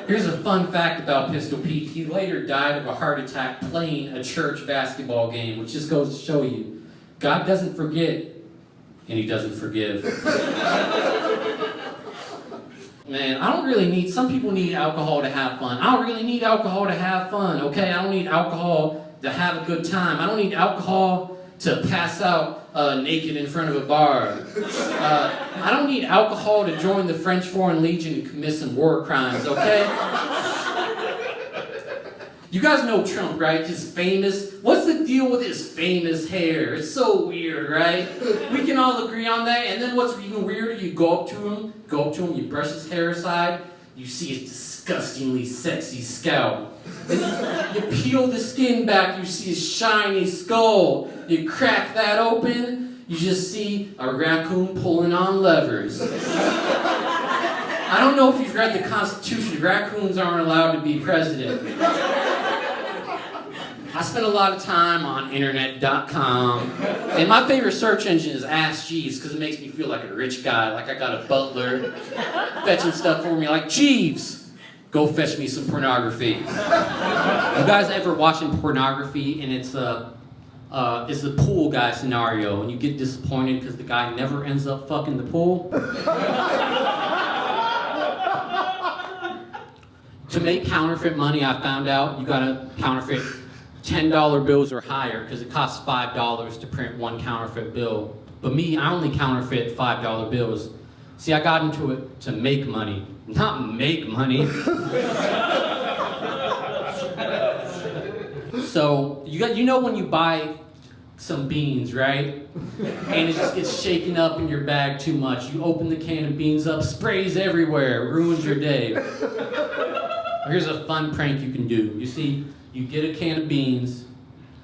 Here's a fun fact about Pistol Pete. He later died of a heart attack playing a church basketball game, which just goes to show you, God doesn't forget, and he doesn't forgive. Man, I don't really need, some people need alcohol to have fun. I don't really need alcohol to have fun, okay? I don't need alcohol to have a good time. I don't need alcohol to pass out naked in front of a bar. I don't need alcohol to join the French Foreign Legion and commit some war crimes, okay? You guys know Trump, right? His famous, what's the deal with his famous hair? It's so weird, right? We can all agree on that. And then what's even weirder, you go up to him, you brush his hair aside, you see his disgustingly sexy scalp. And you peel the skin back, you see his shiny skull. You crack that open, you just see a raccoon pulling on levers. I don't know if you've read the Constitution, raccoons aren't allowed to be president. I spend a lot of time on internet.com, and my favorite search engine is Ask Jeeves, because it makes me feel like a rich guy, like I got a butler fetching stuff for me, like, Jeeves, go fetch me some pornography. You guys ever watching pornography, and it's the pool guy scenario, and you get disappointed because the guy never ends up fucking the pool? To make counterfeit money, I found out you gotta counterfeit $10 bills or higher because it costs $5 to print one counterfeit bill. But me, I only counterfeit $5 bills. See, I got into it to make money, not make money. So, you know when you buy some beans, right? And it just gets shaken up in your bag too much. You open the can of beans up, sprays everywhere, ruins your day. Here's a fun prank you can do. You see, you get a can of beans,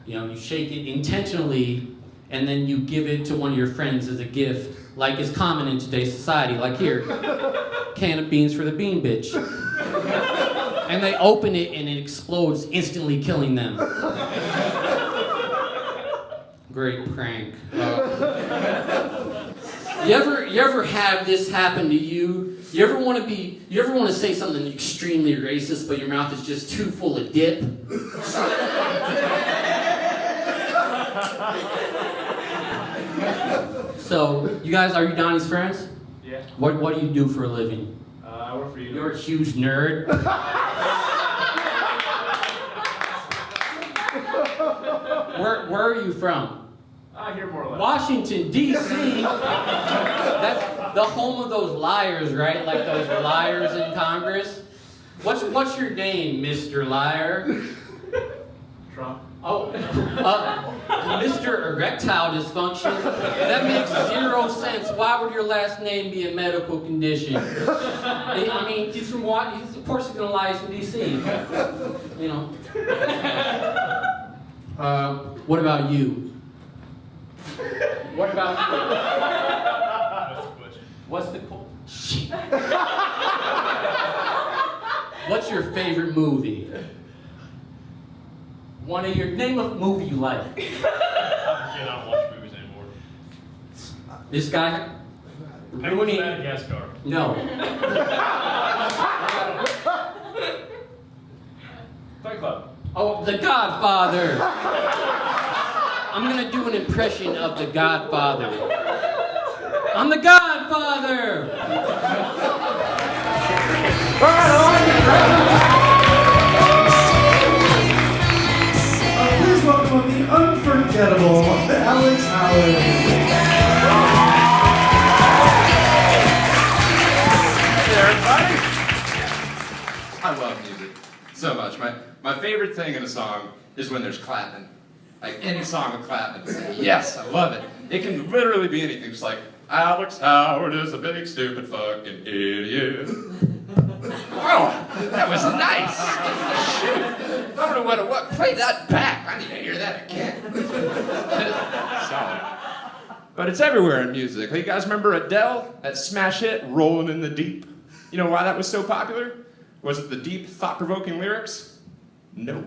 you shake it intentionally, and then you give it to one of your friends as a gift, like is common in today's society. Like here, can of beans for the bean bitch. And they open it and it explodes, instantly killing them. Great prank. You ever have this happen to you? You ever want to say something extremely racist, but your mouth is just too full of dip? So, you guys, are you Donnie's friends? Yeah. What do you do for a living? I work for you. You're a huge nerd. Where are you from? Here more or less. Washington, D.C. the home of those liars, right? Like those liars in Congress. What's your name, Mr. Liar? Trump. Oh, Mr. Erectile Dysfunction? That makes 0 sense. Why would your last name be a medical condition? I mean, he's from what? Of course he's gonna lie, he's from D.C. You know. What about you? What about you? What's the question? What's your favorite movie? Name a movie you like. I don't watch movies anymore. This guy ruining. Madagascar. No. Fight Club. Oh, The Godfather. I'm gonna do an impression of The Godfather. I'm the Godfather. Please welcome the unforgettable Alex Howard. Hey everybody! I love music so much. My favorite thing in a song is when there's clapping. Like any song with clapping. Yes, I love it. It can literally be anything. Just like, Alex Howard is a big stupid fucking idiot. Oh, that was nice. Shoot. I don't know what it was. Play that back. I need to hear that again. Solid. But it's everywhere in music. You guys remember Adele? That smash hit, Rolling in the Deep? You know why that was so popular? Was it the deep, thought-provoking lyrics? No.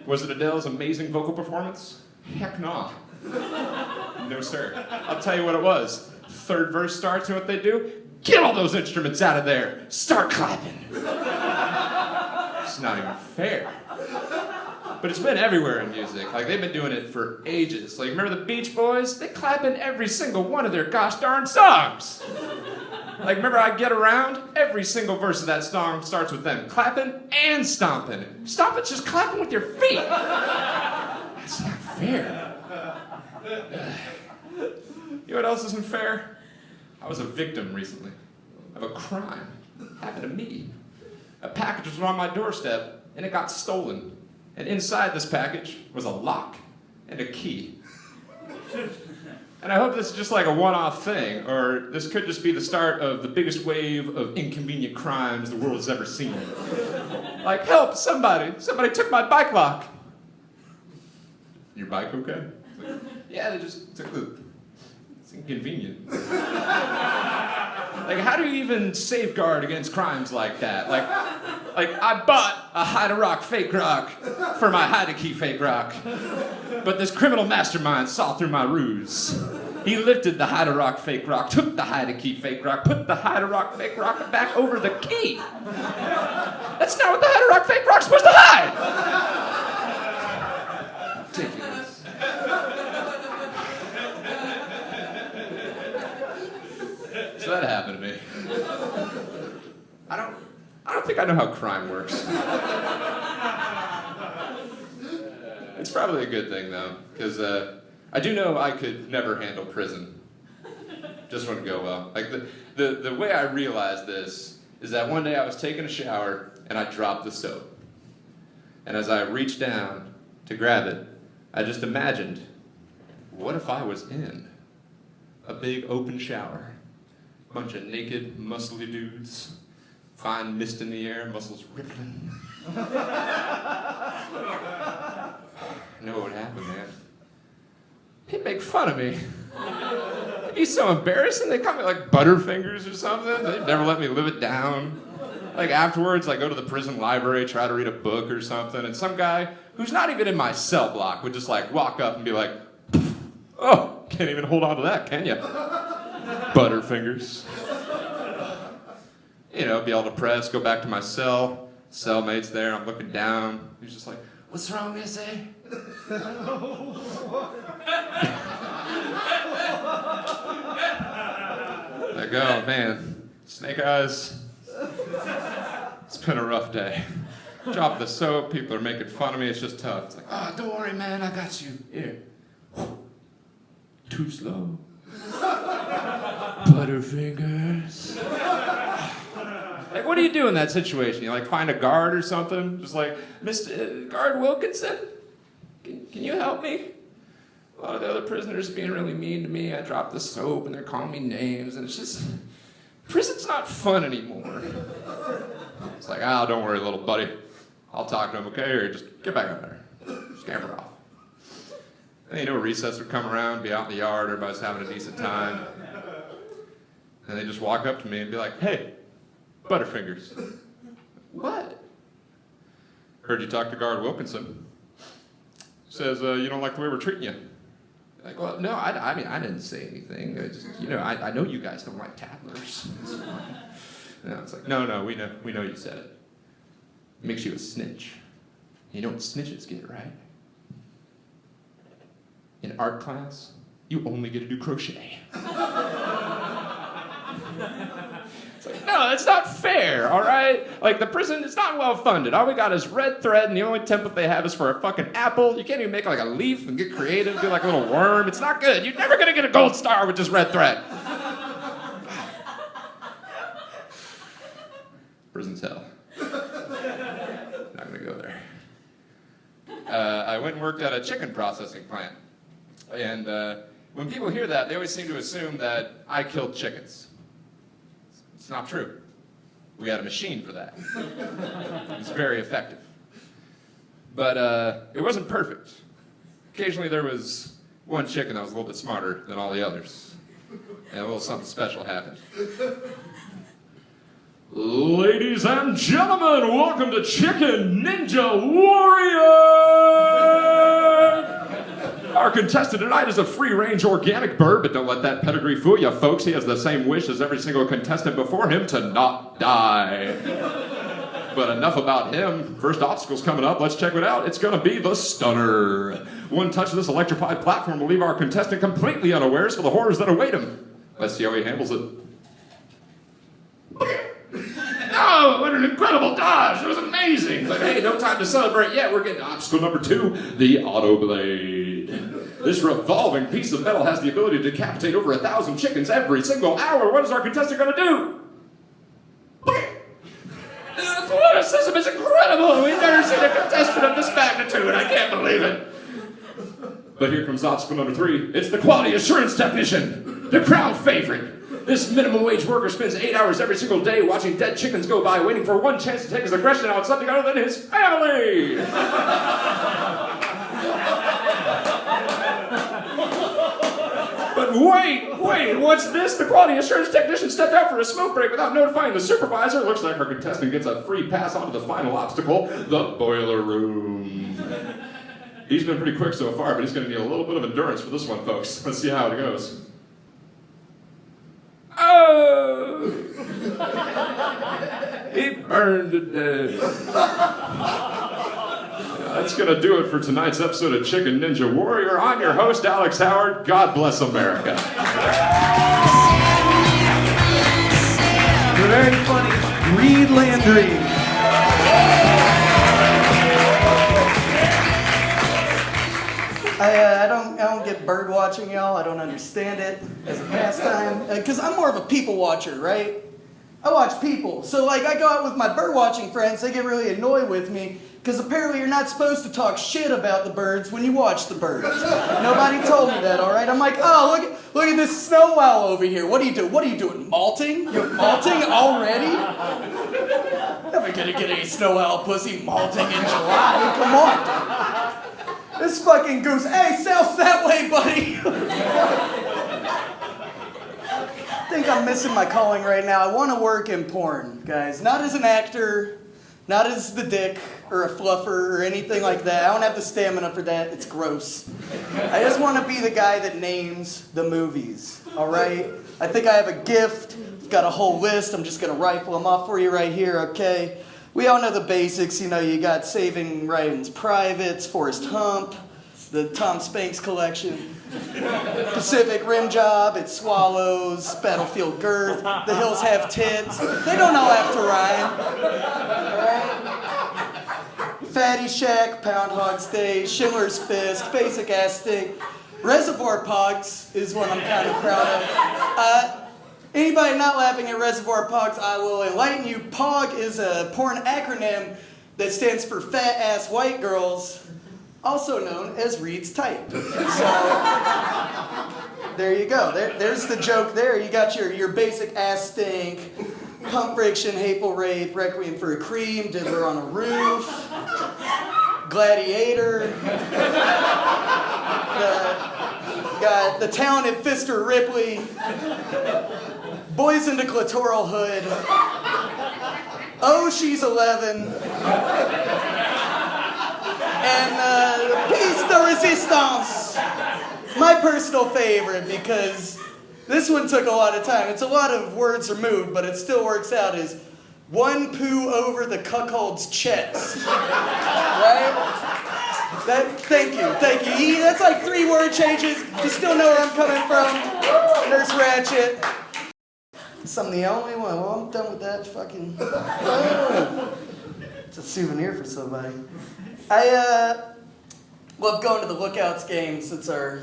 Was it Adele's amazing vocal performance? Heck no. No, sir. I'll tell you what it was. Third verse starts, and what they do? Get all those instruments out of there. Start clapping. It's not even fair. But it's been everywhere in music. Like, they've been doing it for ages. Like, remember the Beach Boys? They clap in every single one of their gosh darn songs. Like, remember I Get Around? Every single verse of that song starts with them clapping and stomping. Stomping's just clapping with your feet. That's not fair. You know what else isn't fair? I was a victim recently of a crime. Happened to me. A package was on my doorstep, and it got stolen. And inside this package was a lock and a key. And I hope this is just like a one-off thing, or this could just be the start of the biggest wave of inconvenient crimes the world has ever seen. Like, help, somebody took my bike lock. Your bike okay? Like, yeah, they just took it's inconvenient. Like, how do you even safeguard against crimes like that? Like I bought a hide-a-rock fake rock for my hide-a-key fake rock. But this criminal mastermind saw through my ruse. He lifted the hide-a-rock fake rock, took the hide-a-key fake rock, put the hide-a-rock fake rock back over the key. That's not what the hide-a-rock fake rock's supposed to hide. Ridiculous. So that happened to me. I don't think I know how crime works. It's probably a good thing though, because I do know I could never handle prison. Just wouldn't go well. Like the way I realized this is that one day I was taking a shower and I dropped the soap. And as I reached down to grab it, I just imagined, what if I was in a big open shower? Bunch of naked, muscly dudes, fine mist in the air, muscles rippling. You know what would happen, man? He'd make fun of me. It'd be so embarrassing. They'd call me like Butterfingers or something. They'd never let me live it down. Like afterwards, I go to the prison library, try to read a book or something, and some guy who's not even in my cell block would just like walk up and be like, oh, can't even hold on to that, can you? Butterfingers. You know, be all depressed, go back to my cell. Cellmate's there, I'm looking down. He's just like, what's wrong, S.A.? I go, oh, man, snake eyes. It's been a rough day. Drop the soap, people are making fun of me, it's just tough. It's like, oh, don't worry, man, I got you. Here. Too slow. Blood Butterfingers. Like, what do you do in that situation? You like find a guard or something? Just like, Mr. Guard Wilkinson, can you help me? A lot of the other prisoners are being really mean to me. I dropped the soap and they're calling me names, and it's just, prison's not fun anymore. It's like, don't worry, little buddy. I'll talk to him, okay? Or just get back up there. Scamper off. And recess would come around, be out in the yard, everybody's having a decent time. And they just walk up to me and be like, hey, Butterfingers. What? Heard you talk to Guard Wilkinson. Says, you don't like the way we're treating you. Like, well, no, I mean, I didn't say anything. I just, I know you guys don't like tattlers. No, it's like, no, we know you said it. Makes you a snitch. You know what snitches get, right? In art class, you only get to do crochet. It's like, no, that's not fair, all right? Like, the prison is not well funded. All we got is red thread, and the only template they have is for a fucking apple. You can't even make like a leaf and get creative, do like a little worm. It's not good. You're never gonna get a gold star with just red thread. Prison's hell. Not gonna go there. I went and worked at a chicken processing plant. And when people hear that, they always seem to assume that I killed chickens. It's not true. We had a machine for that. It's very effective. But it wasn't perfect. Occasionally there was one chicken that was a little bit smarter than all the others. And a little something special happened. Ladies and gentlemen, welcome to Chicken Ninja Warrior! Our contestant tonight is a free-range organic bird, but don't let that pedigree fool you, folks. He has the same wish as every single contestant before him, to not die. But enough about him. First obstacle's coming up. Let's check it out. It's gonna be the stunner. One touch of this electrified platform will leave our contestant completely unawares for the horrors that await him. Let's see how he handles it. Oh, what an incredible dodge! It was amazing! But hey, no time to celebrate yet. We're getting to obstacle number 2, the auto blade. This revolving piece of metal has the ability to decapitate over 1,000 chickens every single hour. What is our contestant gonna do? The water system is incredible! We've never seen a contestant of this magnitude. I can't believe it. But here comes obstacle number 3. It's the quality assurance technician, the crowd favorite. This minimum wage worker spends 8 hours every single day watching dead chickens go by, waiting for one chance to take his aggression out on something other than his family. But wait, what's this? The quality assurance technician stepped out for a smoke break without notifying the supervisor. Looks like our contestant gets a free pass onto the final obstacle, the boiler room. He's been pretty quick so far, but he's going to need a little bit of endurance for this one, folks. Let's see how it goes. Oh! He burned to death. That's gonna do it for tonight's episode of Chicken Ninja Warrior. I'm your host, Alex Howard. God bless America. You're very funny. Read Landry. I don't get bird watching, y'all. I don't understand it as a pastime. Because I'm more of a people watcher, right? I watch people. So, like, I go out with my bird watching friends. They get really annoyed with me. Because apparently you're not supposed to talk shit about the birds when you watch the birds. Nobody told me that, all right? I'm like, oh, look at this snow owl over here. What are you doing? What are you doing? Malting? You're malting already? Never gonna get any snow owl pussy malting in July. Come on. This fucking goose. Hey, south that way, buddy. I think I'm missing my calling right now. I want to work in porn, guys. Not as an actor, not as the dick or a fluffer or anything like that. I don't have the stamina for that. It's gross. I just want to be the guy that names the movies, all right? I think I have a gift. I've got a whole list. I'm just going to rifle them off for you right here, okay? We all know the basics. You know, you got Saving Ryan's Privates, Forrest Hump, the Tom Spanks collection, Pacific Rim Job, It Swallows, Battlefield Girth, The Hills Have Tits. They don't all have to rhyme. All right? Fatty Shack, Pound Hog's Day, Schindler's Fist, Basic Ass Thing. Reservoir Pogs is one I'm kind of proud of. Anybody not laughing at Reservoir Pogs, I will enlighten you. POG is a porn acronym that stands for Fat Ass White Girls, also known as Reed's Type. So, there you go. There's the joke there. You got your basic ass stink, pump friction, hateful rape, Requiem for a Cream, Diddler on a Roof, Gladiator, got the talented Fister Ripley, Boys into Clitoral Hood, Oh, She's 11, and Piece de Resistance, my personal favorite because this one took a lot of time. It's a lot of words removed, but it still works out as one poo over the cuckold's chest. Right? Thank you. That's like 3 word changes. You still know where I'm coming from. Nurse Ratchet. I'm the only one. Well, I'm done with that fucking... It's a souvenir for somebody. I love going to the Lookouts games. It's our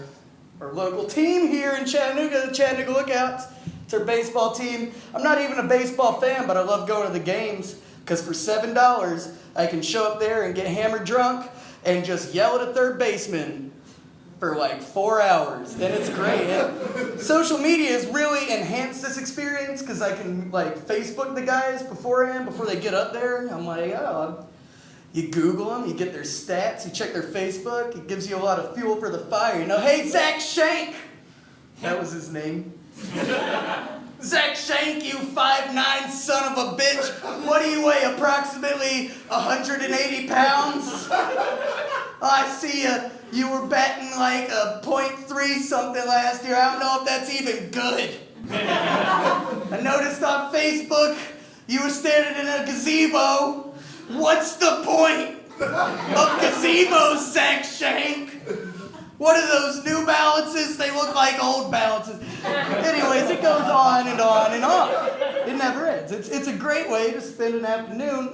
local team here in Chattanooga, the Chattanooga Lookouts. It's our baseball team. I'm not even a baseball fan, but I love going to the games because for $7, I can show up there and get hammered drunk and just yell at a third baseman for like 4 hours, and it's great. And social media has really enhanced this experience because I can like Facebook the guys beforehand, before they get up there. I'm like, oh, you Google them, you get their stats, you check their Facebook. It gives you a lot of fuel for the fire. You know, hey, Zach Shank, that was his name. Zach Shank, you 5'9" son of a bitch. What do you weigh, approximately 180 pounds? I see you were batting like a .3 something last year. I don't know if that's even good. I noticed on Facebook you were standing in a gazebo. What's the point of gazebos, Zach Shank? What are those, New Balances? They look like old Balances. Anyways, it goes on and on and on. It never ends. It's a great way to spend an afternoon.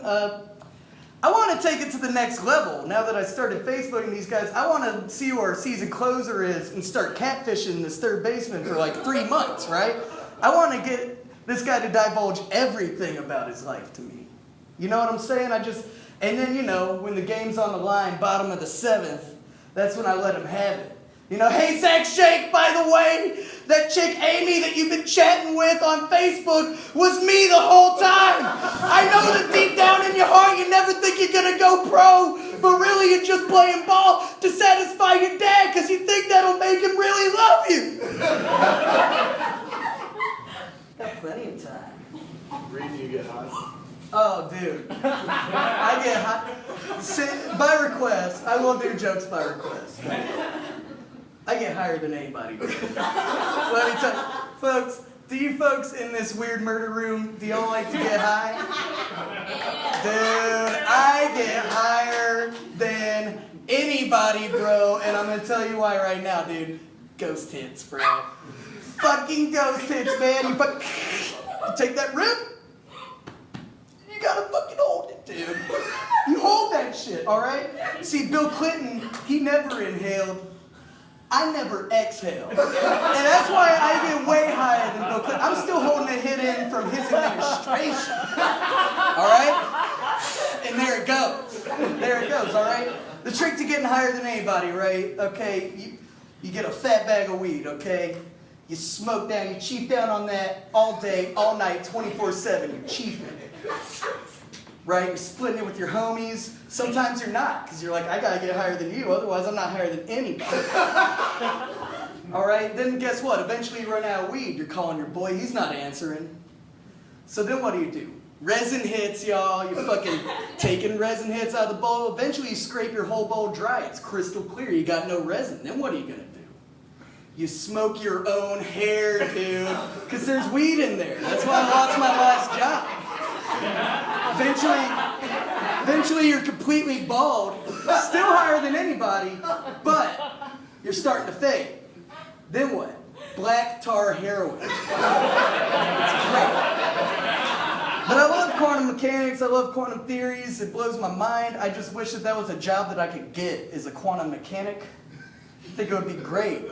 I want to take it to the next level. Now that I started Facebooking these guys, I want to see who our season closer is and start catfishing this third baseman for like 3 months, right? I want to get this guy to divulge everything about his life to me. You know what I'm saying? And then, you know, when the game's on the line, bottom of the 7th, that's when I let him have it. You know, hey, Zach Shank, by the way, that chick Amy that you've been chatting with on Facebook was me the whole time. I know that deep down in your heart you never think you're going to go pro, but really you're just playing ball to satisfy your dad because you think that'll make him really love you. Got plenty of time. Reed, do you get hot? Oh, dude. I get hot. By request. I will do jokes by request. I get higher than anybody. Let me tell you. Folks, do you folks in this weird murder room, do y'all like to get high? Dude, I get higher than anybody, bro. And I'm going to tell you why right now, dude. Ghost hits, bro. Fucking ghost hits, man. You take that rip. You gotta fucking hold it, dude. You hold that shit, alright? See, Bill Clinton, he never inhaled. I never exhaled. And that's why I get way higher than Bill Clinton. I'm still holding a hit in from his administration. Alright? And there it goes. There it goes, alright? The trick to getting higher than anybody, right? Okay, you get a fat bag of weed, okay? You smoke down, you chief down on that all day, all night, 24/7. You're chiefing. Right? You're splitting it with your homies. Sometimes you're not, because you're like, I gotta get higher than you, otherwise I'm not higher than anybody. Alright, then guess what? Eventually you run out of weed. You're calling your boy, he's not answering. So then what do? Resin hits, y'all. You're fucking taking resin hits out of the bowl. Eventually you scrape your whole bowl dry. It's crystal clear. You got no resin. Then what are you gonna do? You smoke your own hair, dude. Because there's weed in there. That's why I lost my last job. Eventually you're completely bald, still higher than anybody, but you're starting to fade. Then what? Black tar heroin. It's great. But I love quantum mechanics, I love quantum theories, it blows my mind. I just wish that was a job that I could get as a quantum mechanic. I think it would be great.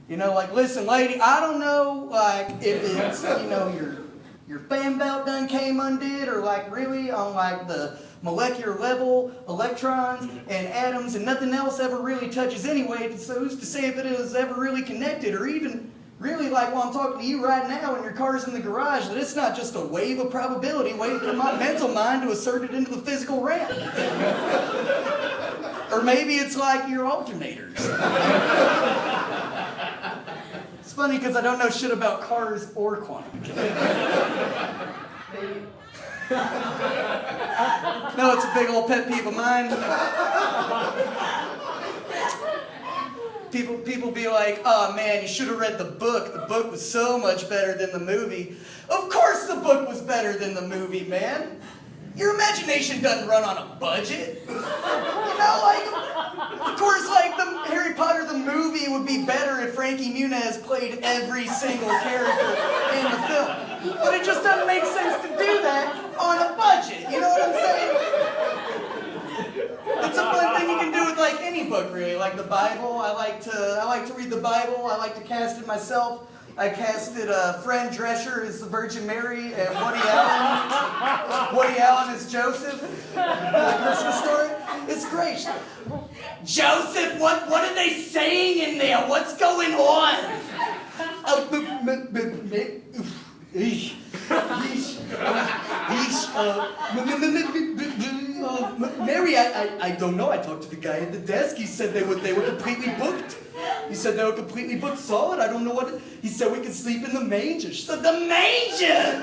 You know, like, listen, lady, I don't know, like, if it's, you know, your fan belt done came undid, or like really on like the molecular level, electrons and atoms and nothing else ever really touches anyway. So who's to say if it is ever really connected, or even really like while I'm talking to you right now and your car's in the garage, that it's not just a wave of probability waiting for my mental mind to assert it into the physical realm. Or maybe it's like your alternators. It's funny because I don't know shit about cars or quantum mechanics. No, it's a big old pet peeve of mine. People be like, oh man, you should have read the book. The book was so much better than the movie. Of course the book was better than the movie, man. Your imagination doesn't run on a budget. You know, like, of course, like, the Harry Potter, the movie, would be better if Frankie Muniz played every single character in the film. But it just doesn't make sense to do that on a budget. You know what I'm saying? It's a fun thing you can do with, like, any book, really. Like the Bible, I like to read the Bible. I like to cast it myself. I casted Fran Drescher as the Virgin Mary and Woody Allen as Joseph. The Christmas Story. It's great. Joseph, what are they saying in there? What's going on? Mary, I don't know. I talked to the guy at the desk. He said they were completely booked. He said they were completely booked solid. I don't know what. He said we could sleep in the manger. She said, the manger?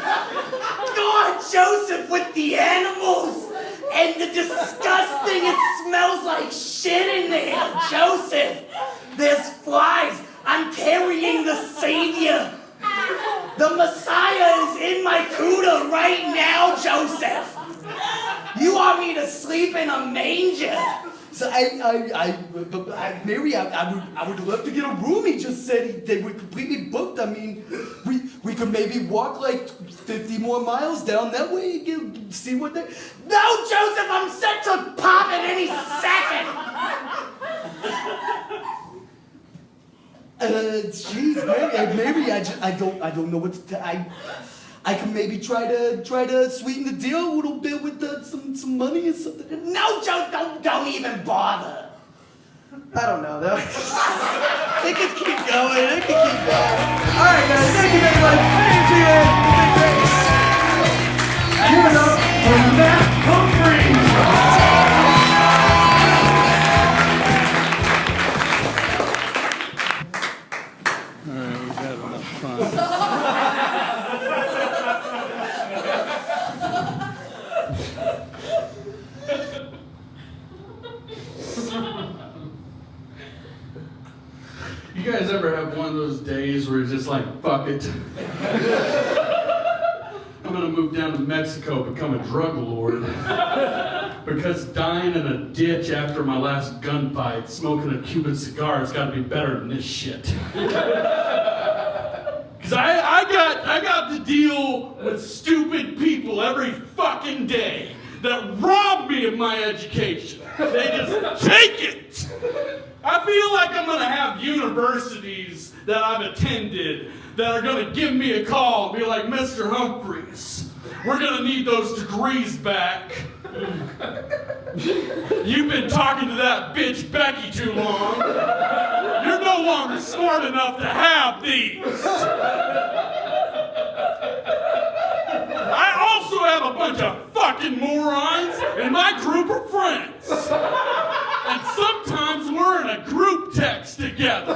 God, Joseph, with the animals and the disgusting, it smells like shit in there. Joseph, there's flies. I'm carrying the Savior. The Messiah is in my cuda right now, Joseph. You want me to sleep in a manger? So Mary, I would love to get a room. He just said they were completely booked. I mean, we could maybe walk like 50 more miles down that way and see what they. No, Joseph, I'm set to pop at any second. Jeez, Mary, I don't know what to. I can maybe try to sweeten the deal a little bit with some money or something. No, Joe, don't even bother. I don't know though. They could keep going. All right, guys, thank you very much. Give it up for Matt Humphries. All right, we've had enough fun. You guys ever have one of those days where it's just like, fuck it? I'm gonna move down to Mexico, become a drug lord. Because dying in a ditch after my last gunfight, smoking a Cuban cigar has gotta be better than this shit. Cause I got to deal with stupid people every fucking day that rob me of my education. They just take it. I feel like I'm gonna have universities that I've attended that are gonna give me a call and be like, Mr. Humphries, we're gonna need those degrees back. You've been talking to that bitch Becky too long. You're no longer smart enough to have these. I also have a bunch of fucking morons in my group of friends. And sometimes we're in a group text together.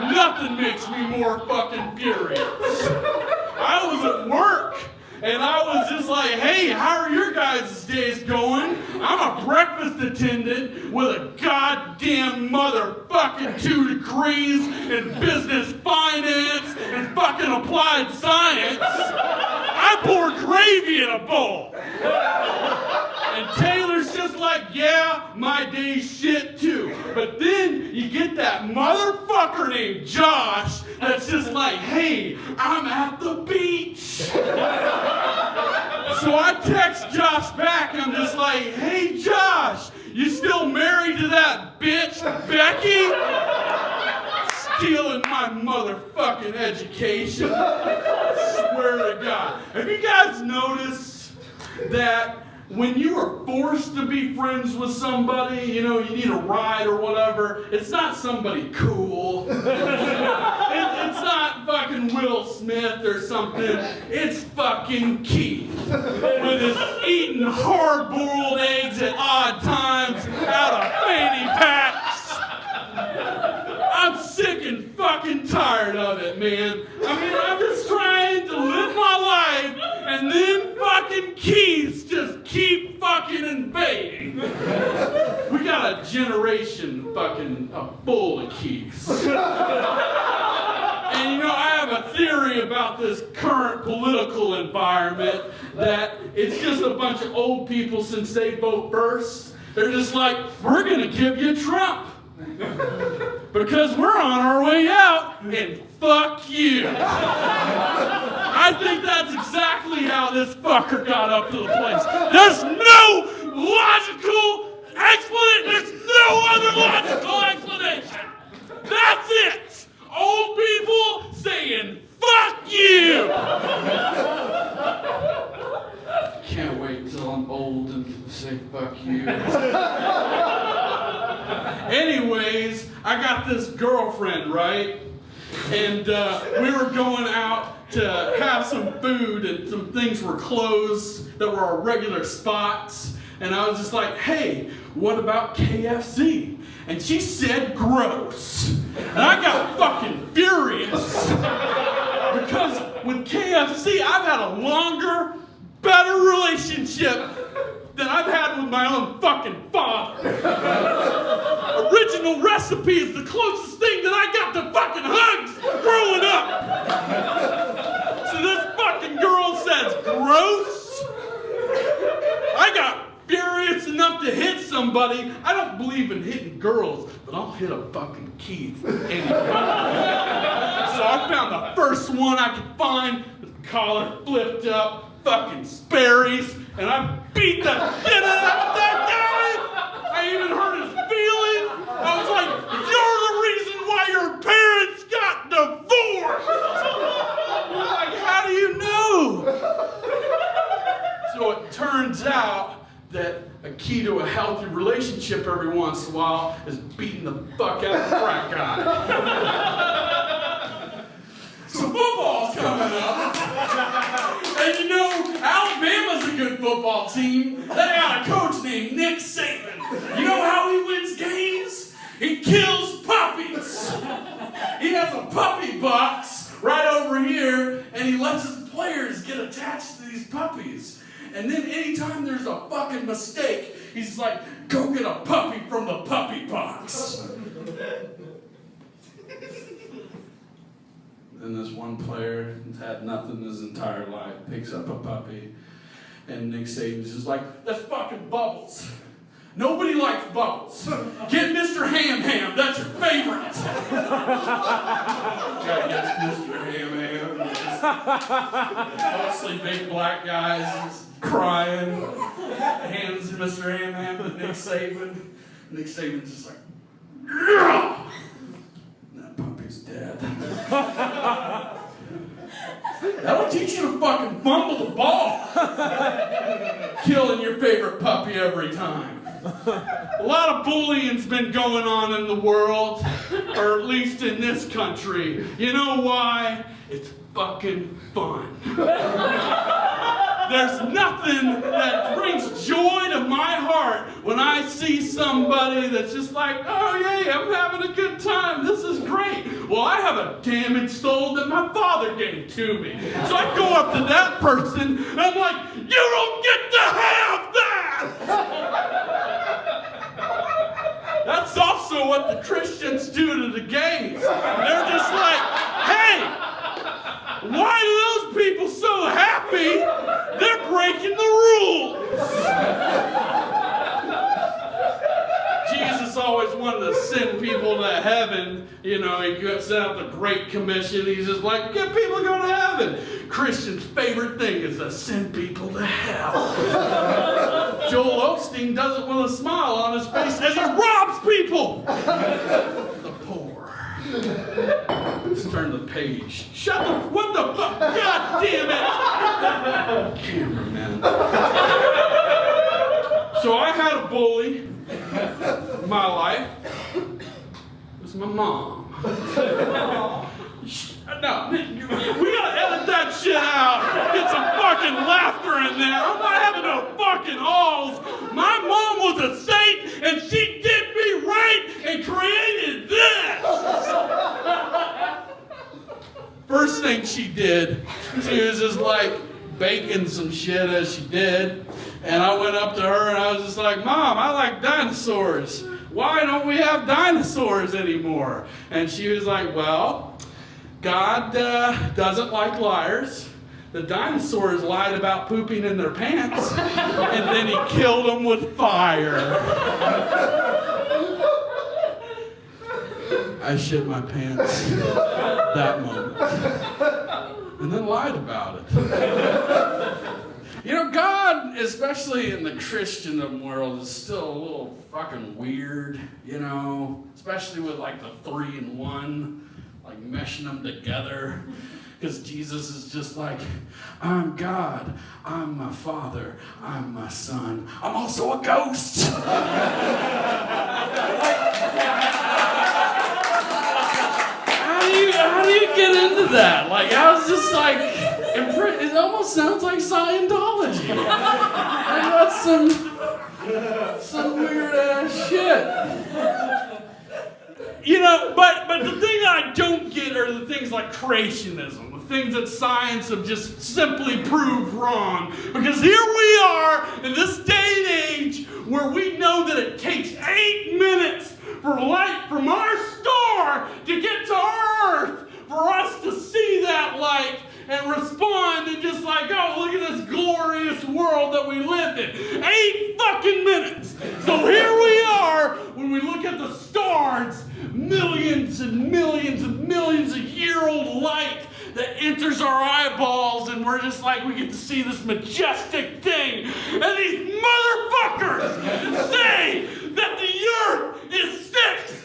Nothing makes me more fucking furious. I was at work and I was just like, hey, how are your guys' days going? I'm a breakfast attendant with a goddamn motherfucking 2 degrees in business finance and fucking applied science. I pour gravy in a bowl. And Taylor's just like, yeah, my day's shit too. But then you get that motherfucker named Josh that's just like, hey, I'm at the beach. So I text Josh back, I'm just like, hey Josh, you still married to that bitch, Becky? stealing my motherfucking education. Swear to God. Have you guys noticed that when you are forced to be friends with somebody, you know, you need a ride or whatever, it's not somebody cool. It's not fucking Will Smith or something. It's fucking Keith with his eating hard-boiled eggs at odd times out of fanny packs. I'm sick and fucking tired of it, man. I mean, I'm just trying to live my life, and then fucking Keiths just keep fucking invading. We got a generation fucking full of Keiths. And you know, I have a theory about this current political environment that it's just a bunch of old people since they vote first. They're just like, we're gonna give you Trump. Because we're on our way out, and fuck you. I think that's exactly how this fucker got up to the place. There's no logical explanation. There's no other logical explanation. That's it. Old people saying, fuck you. Can't wait till I'm old and say fuck you. Anyways, I got this girlfriend, right? And we were going out to have some food, and some things were closed that were our regular spots. And I was just like, hey, what about KFC? And she said gross. And I got fucking furious. Because with KFC, I've had a longer, better relationship than I've had with my own fucking father. Original recipe is the closest thing that I got to fucking hugs growing up. So this fucking girl says gross. I got furious enough to hit somebody. I don't believe in hitting girls, but I'll hit a fucking Keith anyway. So I found the first one I could find with the collar flipped up, fucking Sperry's, and I beat the shit out of that guy. I even hurt his feelings. I was like, you're the reason why your parents got divorced. Like, how do you know? So it turns out that a key to a healthy relationship every once in a while is beating the fuck out of a frat guy. So football's coming up. And you know, Alabama's a good football team. They got a coach named Nick Saban. You know how he wins games? He kills puppies. He has a puppy box right over here, and he lets his players get attached to these puppies. And then anytime there's a fucking mistake, he's like, go get a puppy from the puppy box. Then this one player who's had nothing his entire life picks up a puppy, and Nick Saban's just like, that's fucking Bubbles. Nobody likes Bubbles. Get Mr. Ham Ham, that's your favorite. Guy gets Mr. Ham Ham. Mostly big black guys just crying. Hands Mr. Ham Ham to Nick Saban. Nick Saban's just like, yeah! That puppy's dead. That'll teach you to fucking fumble the ball. Killing your favorite puppy every time. A lot of bullying's been going on in the world, or at least in this country. You know why? It's fucking fun. There's nothing that brings joy to my heart when I see somebody that's just like, oh yeah, I'm having a good time, this is great. Well, I have a damaged soul that my father gave to me. So I go up to that person and I'm like, you don't get to have that! That's also what the Christians do to the gays. They're just like, hey, why are those people so happy? They're breaking the rules. Jesus always wanted to send people to heaven. You know, he sent out the Great Commission. He's just like, get people to go to heaven. Christians' favorite thing is to send people to hell. Joel Osteen doesn't want a smile on his face as he robs people. The poor. Let's turn the page. Shut the, what the fuck? God damn it! Cameraman. So I had a bully in my life. It was my mom. No, we gotta edit that shit out. Get some fucking laughter in there. I'm not having no fucking alls. My mom was a saint, and she did me right and created this. First thing she did, she was just like baking some shit as she did. And I went up to her and I was just like, Mom, I like dinosaurs. Why don't we have dinosaurs anymore? And she was like, well, God doesn't like liars. The dinosaurs lied about pooping in their pants, and then he killed them with fire. I shit my pants that moment, and then lied about it. You know, God, especially in the Christian world, is still a little fucking weird, you know, especially with like the 3-in-1. Like meshing them together, because Jesus is just like, I'm God, I'm my Father, I'm my Son, I'm also a ghost. How do you get into that? Like, I was just like, it almost sounds like Scientology. Like, that's some weird ass shit. You know, but the thing I don't get are the things like creationism, the things that science have just simply proved wrong. Because here we are in this day and age where we know that it takes 8 minutes for light from our star to get to Earth, for us to see that light and respond and just like, oh, look at this glorious world that we live in. 8 fucking minutes. So here we are when we look at the stars, millions and millions and millions of year-old light that enters our eyeballs, and we're just like, we get to see this majestic thing. And these motherfuckers say that the earth is 6